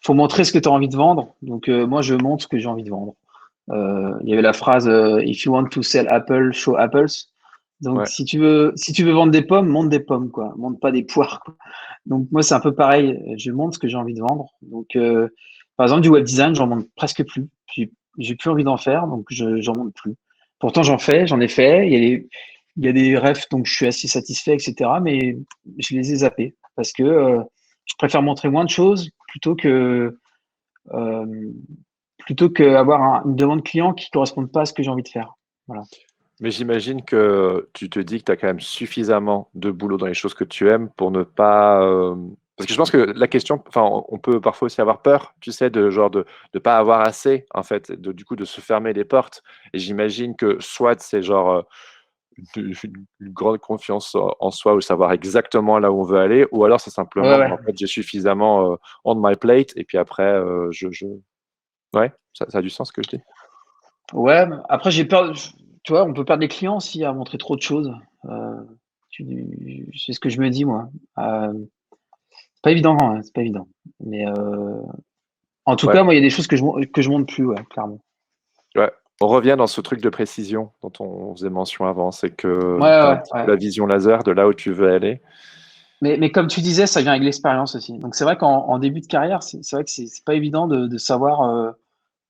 faut montrer ce que tu as envie de vendre. Donc, moi, je montre ce que j'ai envie de vendre. Il y avait la phrase If you want to sell Apple, show apples. Donc, Ouais. si tu veux vendre des pommes, montre des pommes, quoi. Montre pas des poires, quoi. Donc, moi, c'est un peu pareil. Je montre ce que j'ai envie de vendre. Donc, par exemple, du web design, j'en montre presque plus. J'ai plus envie d'en faire, donc j'en montre plus. Pourtant, j'en ai fait. Il y a des refs, donc je suis assez satisfait, etc. Mais je les ai zappés parce que je préfère montrer moins de choses euh, plutôt qu'avoir une demande client qui ne corresponde pas à ce que j'ai envie de faire. Voilà. Mais j'imagine que tu te dis que tu as quand même suffisamment de boulot dans les choses que tu aimes pour ne pas. Parce que je pense que la question, enfin, on peut parfois aussi avoir peur, tu sais, de pas avoir assez, en fait, du coup, de se fermer les portes. Et j'imagine que soit c'est une grande confiance en soi ou savoir exactement là où on veut aller, ou alors c'est simplement, Ouais. en fait, j'ai suffisamment on my plate, et puis après, Ouais, ça a du sens ce que je dis. Ouais, après, j'ai peur. Tu vois, on peut perdre des clients aussi à montrer trop de choses. C'est ce que je me dis, moi. C'est pas évident, hein, c'est pas évident. Mais en tout Ouais, cas, moi, il y a des choses que je montre plus, ouais, clairement. ouais. On revient dans ce truc de précision dont on faisait mention avant, c'est que tu as un petit peu Ouais. la vision laser de là où tu veux aller. Mais comme tu disais, ça vient avec l'expérience aussi. Donc c'est vrai qu'en début de carrière, c'est vrai que c'est pas évident de savoir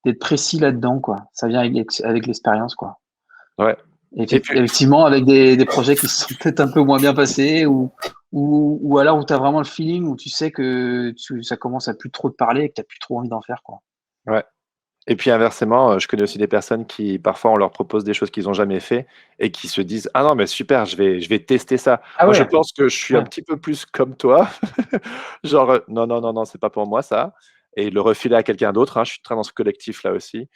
d'être précis là-dedans, quoi. Ça vient avec l'expérience, quoi. Ouais. Et Et puis, effectivement, avec des projets qui se sont peut-être un peu moins bien passés ou alors où tu as vraiment le feeling, où tu sais que ça commence à plus trop te parler et que tu n'as plus trop envie d'en faire, quoi. ouais. Et puis inversement, je connais aussi des personnes qui, parfois, on leur propose des choses qu'ils n'ont jamais fait et qui se disent: Ah non, mais super, je vais tester ça. Ah Moi, je ouais, pense que je suis un ouais, petit peu plus comme toi. Genre, non, non, non, non, c'est pas pour moi ça. Et le refiler à quelqu'un d'autre, hein, je suis très dans ce collectif-là aussi.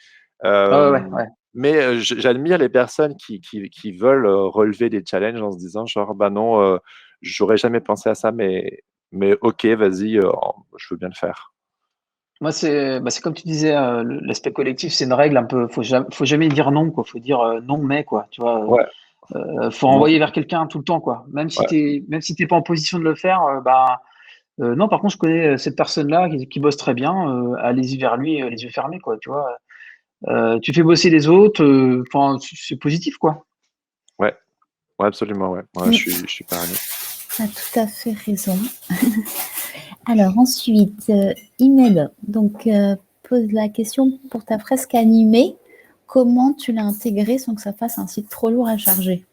Euh, ouais. mais j'admire les personnes qui veulent relever des challenges en se disant, genre, bah non, j'aurais jamais pensé à ça, mais ok, vas-y, je veux bien le faire. Moi, c'est comme tu disais, l'aspect collectif, c'est une règle un peu. Faut jamais dire non, quoi. Faut dire non, mais quoi. Tu vois, Ouais, faut non, renvoyer vers quelqu'un tout le temps, quoi. ouais, Même si t'es pas en position de le faire, non. Par contre, je connais cette personne-là qui bosse très bien. Allez-y vers lui, les yeux fermés, quoi. Tu vois, tu fais bosser les autres. Enfin, c'est positif, quoi. ouais, ouais, absolument, ouais. Ouais, je suis pareil. Tu as tout à fait raison. Alors ensuite, Imed, donc pose la question pour ta fresque animée, comment tu l'as intégrée sans que ça fasse un site trop lourd à charger?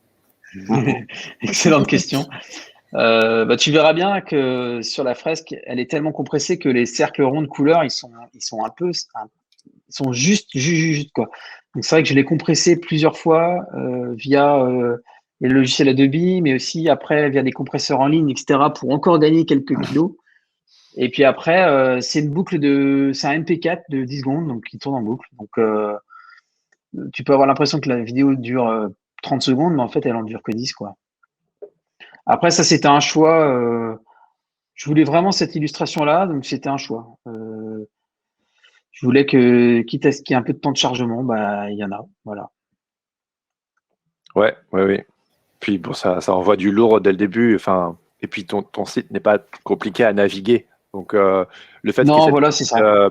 Excellente question. Tu verras bien que sur la fresque, elle est tellement compressée que les cercles ronds de couleur, ils sont ils sont juste, quoi. Donc c'est vrai que je l'ai compressé plusieurs fois via les logiciels Adobe, mais aussi après via des compresseurs en ligne, etc., pour encore gagner quelques kilos. Et puis après, c'est un MP4 de 10 secondes, donc qui tourne en boucle. Donc tu peux avoir l'impression que la vidéo dure 30 secondes, mais en fait, elle en dure que 10, quoi. Après, ça, c'était un choix. Je voulais vraiment cette illustration-là, donc c'était un choix. je voulais que, quitte à ce qu'il y ait un peu de temps de chargement, bah, il y en a. Voilà. Ouais, oui. Puis bon, ça envoie du lourd dès le début. Enfin, et puis ton site n'est pas compliqué à naviguer. Donc le fait qu'il y ait Non, cette voilà, c'est petite, ça.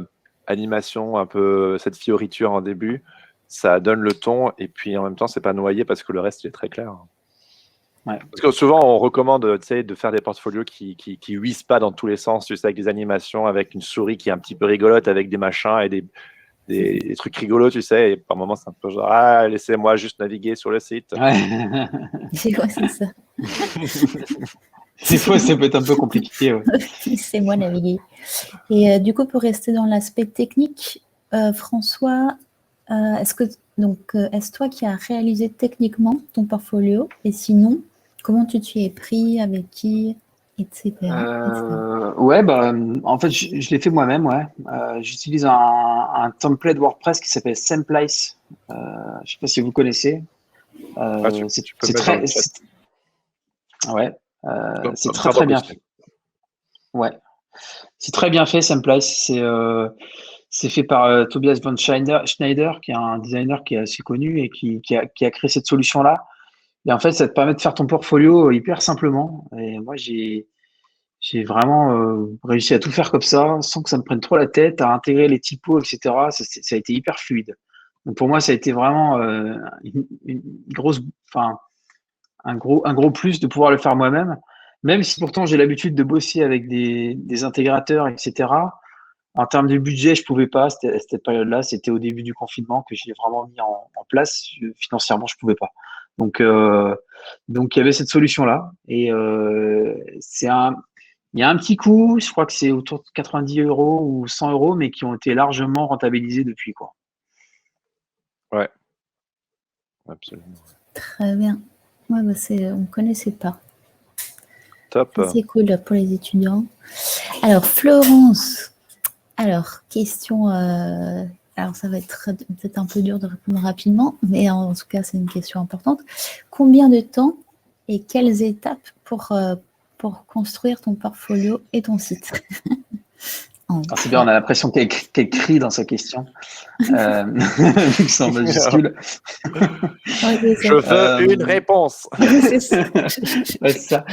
animation, un peu cette fioriture en début, ça donne le ton. Et puis en même temps, c'est pas noyé parce que le reste il est très clair. Ouais. Parce que souvent, on recommande, tu sais, de faire des portfolios qui huissent pas dans tous les sens, tu sais, avec des animations, avec une souris qui est un petit peu rigolote, avec des machins et des trucs rigolos, tu sais. Et par moments, c'est un peu genre, ah, laissez-moi juste naviguer sur le site. Ouais. Ouais, c'est ça. Des fois, ça peut être un peu compliqué. Ouais. C'est moi naviguer. Et du coup, pour rester dans l'aspect technique, François, est-ce toi qui as réalisé techniquement ton portfolio? Et sinon, comment tu t'y es pris, avec qui, etc. Ouais, bah, en fait, je l'ai fait moi-même. Ouais. J'utilise un template WordPress qui s'appelle Semplice. Je sais pas si vous connaissez. Tu peux C'est mettre dans le très, chat. ouais, c'est très Pardon, très bien fait. Ouais, c'est très bien fait, Semplice. C'est fait par Tobias von Schneider, qui est un designer qui est assez connu et qui a créé cette solution-là. Et en fait, ça te permet de faire ton portfolio hyper simplement. Et moi, j'ai vraiment réussi à tout faire comme ça, sans que ça me prenne trop la tête, à intégrer les typos, etc. Ça a été hyper fluide. Donc pour moi, ça a été vraiment une grosse, enfin, un gros plus de pouvoir le faire moi-même. Même si pourtant j'ai l'habitude de bosser avec des intégrateurs, etc. En termes de budget, je pouvais pas. C'était à cette période-là, c'était au début du confinement que je l'ai vraiment mis en place. Financièrement, je pouvais pas. Donc il y avait cette solution-là. Et il y a un petit coût, je crois que c'est autour de 90 € ou 100 €, mais qui ont été largement rentabilisés depuis, quoi. Ouais, absolument. Très bien. Ouais, bah on ne connaissait pas. Top. C'est cool pour les étudiants. Alors, Florence, question. Alors, ça va être peut-être un peu dur de répondre rapidement, mais en tout cas, c'est une question importante. Combien de temps et quelles étapes pour construire ton portfolio et ton site? C'est bien, on a l'impression qu'elle crie dans sa question. Vu que c'est en majuscule. Ouais, Je veux une réponse. c'est ça. Ouais, c'est ça.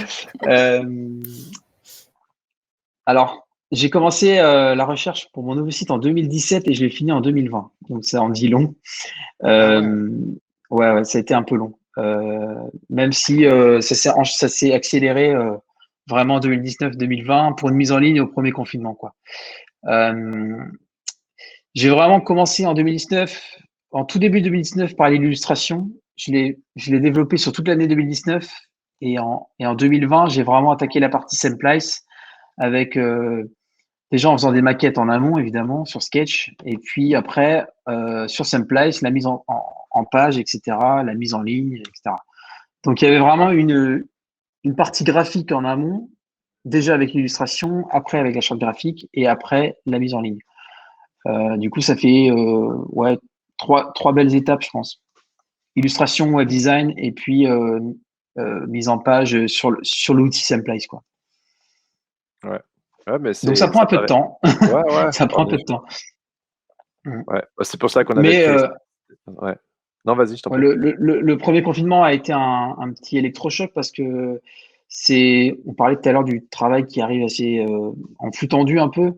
Alors, j'ai commencé la recherche pour mon nouveau site en 2017 et je l'ai fini en 2020. Donc, ça en dit long. Ouais, ça a été un peu long. Même si ça s'est accéléré vraiment en 2019-2020 pour une mise en ligne au premier confinement, quoi. J'ai vraiment commencé en 2019, en tout début 2019 par l'illustration. Je l'ai développé sur toute l'année 2019 et en 2020, j'ai vraiment attaqué la partie Semplice avec déjà en faisant des maquettes en amont évidemment sur Sketch et puis après sur Semplice la mise en page, etc., la mise en ligne, etc. Donc il y avait vraiment une partie graphique en amont, déjà avec l'illustration, après avec la charte graphique et après la mise en ligne. Du coup, ça fait ouais, trois belles étapes, je pense. Illustration, web design et puis mise en page sur l'outil Semplice, quoi. Ouais. Ouais, mais Donc ça prend un peu de temps. Ouais. Ça prend un peu de temps. Ouais. C'est pour ça qu'on avait Mais créé. Ouais. Non, vas-y, je t'en ouais, prie. le premier confinement a été un petit électrochoc parce que on parlait tout à l'heure du travail qui arrive assez en flux tendu un peu.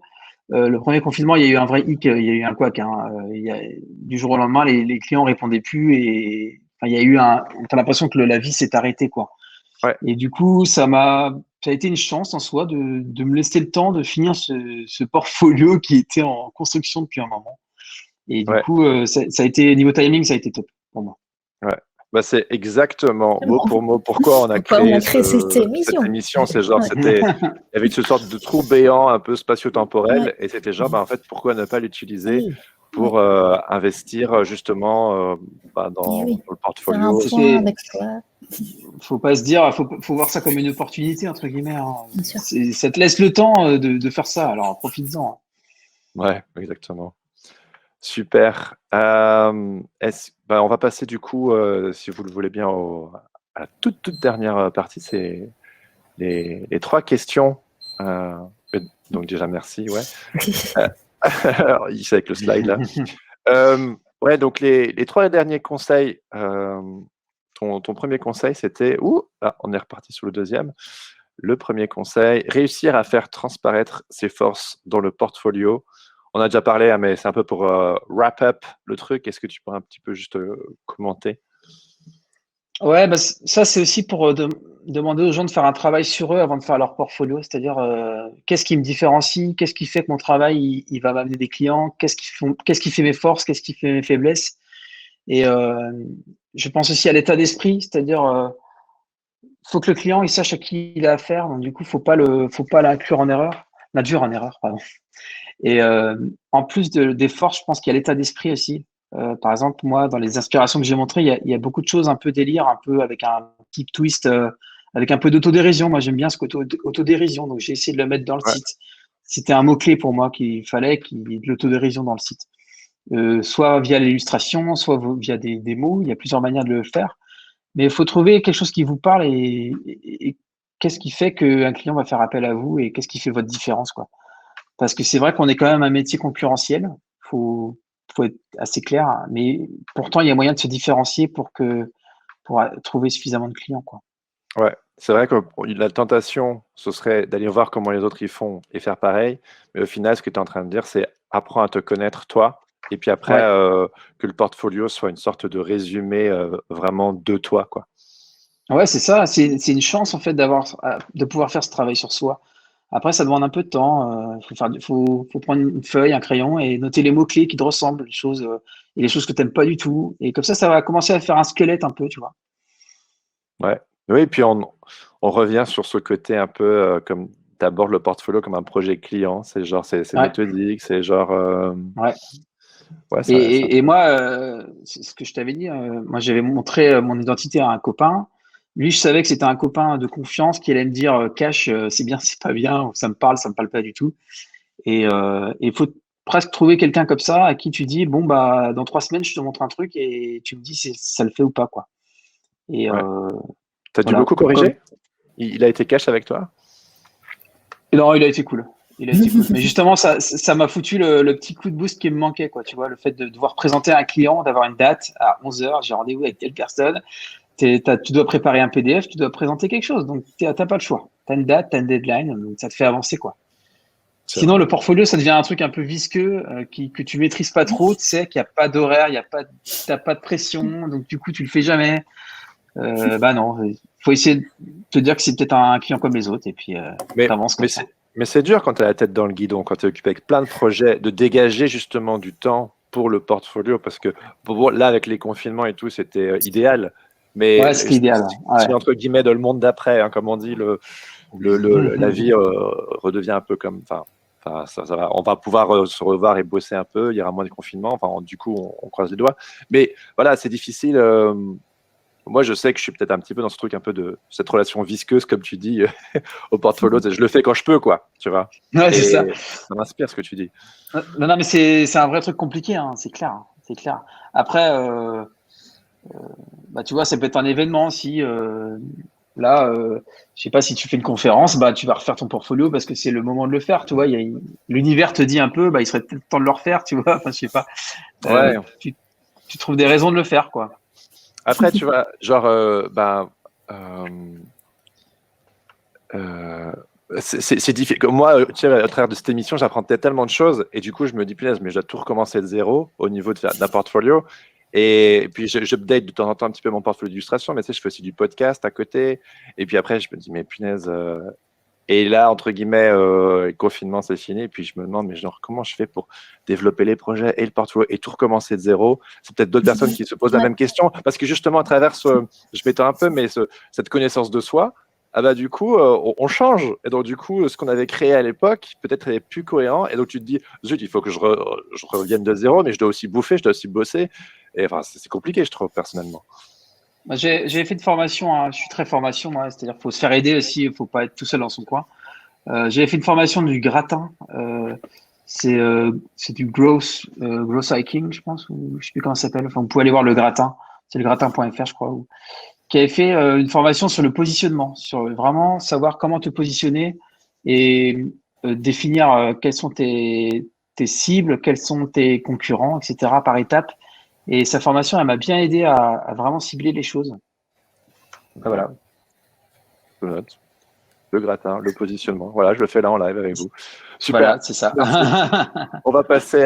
Le premier confinement, il y a eu un vrai hic, il y a eu un couac. Hein. Du jour au lendemain, les clients répondaient plus et enfin, il y a eu on a l'impression que la vie s'est arrêtée, quoi. Ouais. Et du coup, ça a été une chance en soi de me laisser le temps de finir ce portfolio qui était en construction depuis un moment. Et du coup, ça a été, niveau timing, ça a été top pour moi. Ouais. Bah, c'est exactement mot pour mot pourquoi on a créé cette émission. C'est genre, il y avait une sorte de trou béant un peu spatio-temporel et c'était genre, en fait, pourquoi ne pas l'utiliser pour investir justement dans le portfolio. Faut pas se dire, faut voir ça comme une opportunité entre guillemets. Hein. Ça te laisse le temps de faire ça, alors profites-en. Ouais, exactement. Super. On va passer du coup, si vous le voulez bien, à la toute dernière partie. C'est les 3 questions. Donc déjà, merci. Ouais. Alors, il sait avec le slide là. Ouais, donc les 3 derniers conseils, ton premier conseil, c'était on est reparti sur le deuxième. Le premier conseil, réussir à faire transparaître ses forces dans le portfolio. On a déjà parlé, hein, mais c'est un peu pour wrap up le truc. Est-ce que tu pourrais un petit peu juste commenter? Ouais, bah, ça, c'est aussi pour demander aux gens de faire un travail sur eux avant de faire leur portfolio. C'est-à-dire, qu'est-ce qui me différencie? Qu'est-ce qui fait que mon travail, il va m'amener des clients? Qu'est-ce qui fait mes forces? Qu'est-ce qui fait mes faiblesses? Et je pense aussi à l'état d'esprit, c'est-à-dire, faut que le client il sache à qui il a affaire. Donc du coup, faut pas l'inclure en erreur, l'induire en erreur, pardon. Et en plus des forces, je pense qu'il y a l'état d'esprit aussi. Par exemple, moi, dans les inspirations que j'ai montrées, il y a beaucoup de choses un peu délire, un peu avec un petit twist, avec un peu d'autodérision. Moi, j'aime bien ce côté autodérision, donc j'ai essayé de le mettre dans le Ouais. site. C'était un mot-clé pour moi qu'il fallait, qu'il y ait de l'autodérision dans le site. Soit via l'illustration, soit via des mots. Il y a plusieurs manières de le faire. Mais il faut trouver quelque chose qui vous parle et qu'est-ce qui fait qu'un client va faire appel à vous et qu'est-ce qui fait votre différence, quoi. Parce que c'est vrai qu'on est quand même un métier concurrentiel. Faut être assez clair, mais pourtant il y a moyen de se différencier pour trouver suffisamment de clients, quoi. Ouais, c'est vrai que la tentation, ce serait d'aller voir comment les autres y font et faire pareil. Mais au final, ce que tu es en train de dire, c'est apprends à te connaître toi. Et puis après, Ouais. que le portfolio soit une sorte de résumé vraiment de toi, quoi. Ouais, c'est ça. C'est une chance en fait de pouvoir faire ce travail sur soi. Après, ça demande un peu de temps. Faut prendre une feuille, un crayon et noter les mots-clés qui te ressemblent, les choses et les choses que tu n'aimes pas du tout. Et comme ça va commencer à faire un squelette un peu, tu vois. Ouais. Oui, et puis on revient sur ce côté un peu comme tu abordes le portfolio comme un projet client. C'est genre, c'est Ouais, méthodique, c'est genre. ouais. Ouais, ça. Et moi, c'est ce que je t'avais dit, moi j'avais montré mon identité à un copain. Lui, je savais que c'était un copain de confiance qui allait me dire Cash, c'est bien, c'est pas bien, ou ça me parle pas du tout. Et il faut presque trouver quelqu'un comme ça à qui tu dis bon bah dans 3 semaines je te montre un truc et tu me dis si ça le fait ou pas, quoi. Et Ouais. T'as dû voilà. beaucoup corriger? Il a été cash avec toi? Et non, il a été cool. Il a été cool. Mais justement, ça m'a foutu le petit coup de boost qui me manquait, quoi. Tu vois, le fait de devoir présenter à un client, d'avoir une date à 11h, j'ai rendez-vous avec telle personne. Tu dois préparer un PDF, tu dois présenter quelque chose. Donc, t'as pas le choix. Tu as une date, tu as une deadline, donc ça te fait avancer, quoi. C'est Sinon, vrai. le portfolio, ça devient un truc un peu visqueux, que tu maîtrises pas trop. Tu sais qu'il n'y a pas d'horaire, t'as pas de pression, donc du coup, tu le fais jamais. Bah non, il faut essayer de te dire que c'est peut-être un client comme les autres et puis Mais, t'avances comme mais ça. c'est dur quand tu as la tête dans le guidon, quand tu es occupé avec plein de projets, de dégager justement du temps pour le portfolio, parce que là, avec les confinements et tout, c'était idéal. Ouais, Mais c'était idéal. si, Ouais. entre guillemets, dans le monde d'après, hein, comme on dit, la vie redevient un peu comme. Enfin, ça va, on va pouvoir se revoir et bosser un peu, il y aura moins de confinements, enfin, du coup, on croise les doigts. Mais voilà, c'est difficile. Moi, je sais que je suis peut-être un petit peu dans ce truc un peu de cette relation visqueuse, comme tu dis, au portfolio. Je le fais quand je peux, quoi, tu vois. Ouais, c'est ça. Et ça m'inspire ce que tu dis. Non, non, mais c'est un vrai truc compliqué, hein, c'est clair, hein, c'est clair. Après, bah, tu vois, ça peut être un événement si là, je sais pas si tu fais une conférence, bah tu vas refaire ton portfolio parce que c'est le moment de le faire, tu vois. L'univers te dit un peu, bah il serait peut-être temps de le refaire, tu vois. Enfin, je sais pas. Ouais. Tu trouves des raisons de le faire, quoi. Après, tu vois, genre, c'est difficile. Moi, tu sais, à travers de cette émission, j'apprends tellement de choses et du coup, je me dis, punaise, mais je dois tout recommencer de zéro au niveau d'un portfolio. Et puis, j'update de temps en temps un petit peu mon portfolio d'illustration, mais tu sais, je fais aussi du podcast à côté. Et puis après, je me dis, mais punaise. Et là, entre guillemets, le confinement, c'est fini. Et puis, je me demande, mais genre, comment je fais pour développer les projets et le portfolio et tout recommencer de zéro? C'est peut-être d'autres personnes qui se posent la même question. Parce que justement, à travers je m'étends un peu, mais cette connaissance de soi, ah bah, du coup, on change. Et donc, du coup, ce qu'on avait créé à l'époque, peut-être est plus cohérent. Et donc, tu te dis, zut, il faut que je revienne de zéro, mais je dois aussi bouffer, je dois aussi bosser. Et enfin, c'est compliqué, je trouve, personnellement. J'ai fait une formation, hein, je suis très formation, moi, c'est-à-dire qu'il faut se faire aider aussi, il faut pas être tout seul dans son coin. J'ai fait une formation du gratin. C'est du growth hiking, je pense, ou je sais plus comment ça s'appelle. Enfin, vous pouvez aller voir le gratin. C'est le gratin.fr, je crois. Qui avait fait une formation sur le positionnement, sur vraiment savoir comment te positionner et définir quels sont tes cibles, quels sont tes concurrents, etc. par étape. Et sa formation, elle m'a bien aidé à vraiment cibler les choses. Voilà. Je note. Le gratin, le positionnement. Voilà, je le fais là en live avec vous. Super. Voilà, c'est ça. On va passer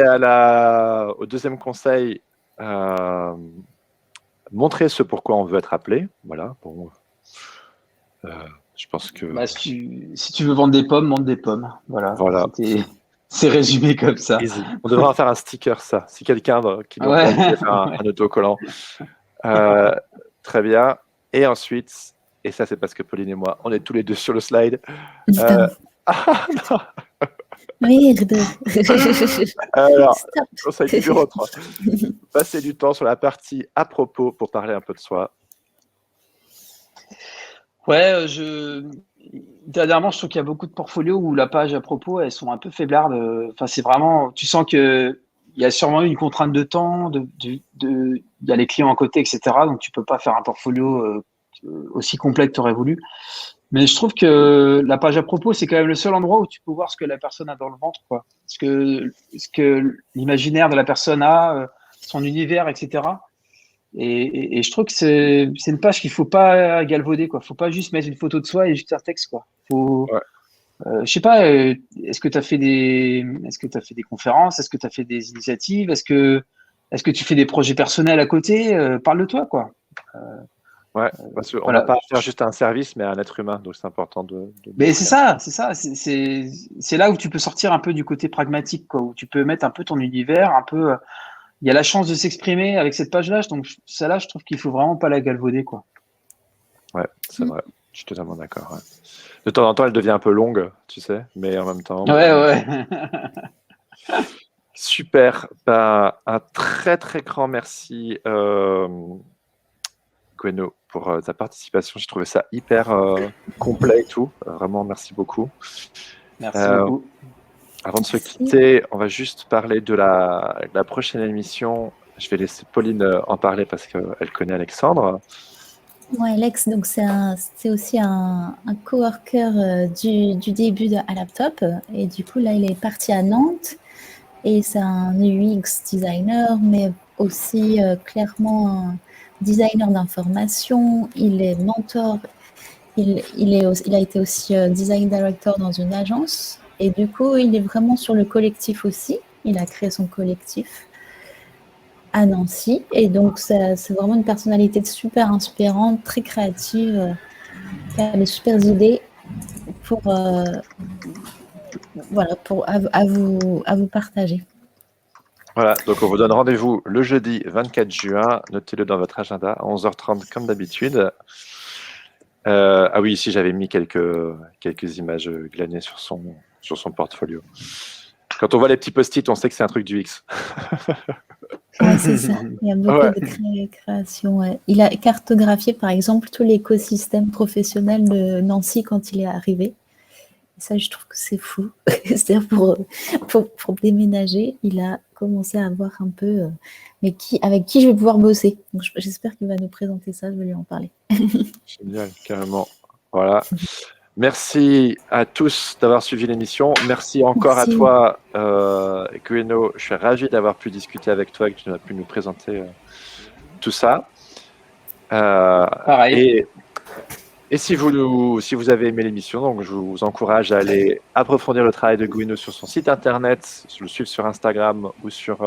au deuxième conseil. Montrer ce pourquoi on veut être appelé. Voilà. Bon, je pense que. Bah, si tu veux vendre des pommes, vendre des pommes. Voilà. C'est résumé comme ça. Easy. On devrait en faire un sticker, ça. Si quelqu'un qui doit faire un autocollant. Très bien. Et ensuite, et ça c'est parce que Pauline et moi, on est tous les deux sur le slide. Merde. Alors, conseil numéro 3. Passer du temps sur la partie à propos pour parler un peu de soi. Ouais, dernièrement, je trouve qu'il y a beaucoup de portfolios où la page à propos, elles sont un peu faiblardes. Enfin, c'est vraiment, tu sens que il y a sûrement eu une contrainte de temps, il y a les clients à côté, etc. Donc, tu peux pas faire un portfolio aussi complet que tu aurais voulu. Mais je trouve que la page à propos, c'est quand même le seul endroit où tu peux voir ce que la personne a dans le ventre, quoi. Ce que l'imaginaire de la personne a, son univers, etc. Et je trouve que c'est une page qu'il faut pas galvauder, quoi. Faut pas juste mettre une photo de soi et juste un texte, quoi. Je sais pas, est-ce que tu as fait des conférences? Est-ce que tu as fait des initiatives? Est-ce que tu fais des projets personnels à côté? Parle de toi, quoi. Parce qu'on va pas faire juste un service, mais un être humain, donc c'est important Mais c'est ça. C'est là où tu peux sortir un peu du côté pragmatique, quoi, où tu peux mettre un peu ton univers, un peu. Il y a la chance de s'exprimer avec cette page-là, donc celle-là, je trouve qu'il faut vraiment pas la galvauder, quoi. Ouais, c'est vrai. Je suis totalement d'accord. Ouais. De temps en temps, elle devient un peu longue, tu sais, mais en même temps. Ouais. Super. Un très très grand merci, Gwenno, pour ta participation. J'ai trouvé ça hyper complet et tout. Vraiment, merci beaucoup. Merci beaucoup. Avant de se quitter, on va juste parler de la prochaine émission. Je vais laisser Pauline en parler parce qu'elle connaît Alexandre. Ouais, Alex, donc c'est aussi un coworker du début de Alaptop. Et du coup, là, il est parti à Nantes. Et c'est un UX designer, mais aussi clairement un designer d'information. Il est mentor. Il a été aussi design director dans une agence. Et du coup, il est vraiment sur le collectif aussi. Il a créé son collectif à Nancy. Et donc, c'est vraiment une personnalité super inspirante, très créative, qui a des super idées à vous partager. Voilà, donc on vous donne rendez-vous le jeudi 24 juin. Notez-le dans votre agenda à 11h30 comme d'habitude. Ah oui, ici j'avais mis quelques images glanées sur son portfolio. Quand on voit les petits post-it, on sait que c'est un truc du X. Ouais, c'est ça. Il y a beaucoup de créations. Ouais. Il a cartographié, par exemple, tout l'écosystème professionnel de Nancy quand il est arrivé. Et ça, je trouve que c'est fou. C'est-à-dire pour déménager, il a commencé à voir un peu avec qui je vais pouvoir bosser. Donc, j'espère qu'il va nous présenter ça, je vais lui en parler. Génial, carrément. Voilà. Merci à tous d'avoir suivi l'émission. Merci encore à toi, Gwenno. Je suis ravi d'avoir pu discuter avec toi et que tu as pu nous présenter tout ça. Pareil. Et si vous avez aimé l'émission, donc je vous encourage à aller approfondir le travail de Gwenno sur son site internet, le suivre sur Instagram ou sur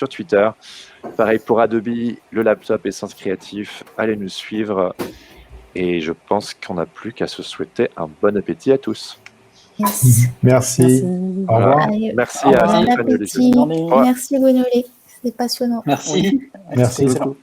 Twitter. Pareil pour Adobe, le laptop et Sens Créatif. Allez nous suivre. Et je pense qu'on n'a plus qu'à se souhaiter un bon appétit à tous. Yes. Merci. Au revoir. Merci à Stéphane. Merci Gwenolé, c'était passionnant. Merci. Merci. beaucoup.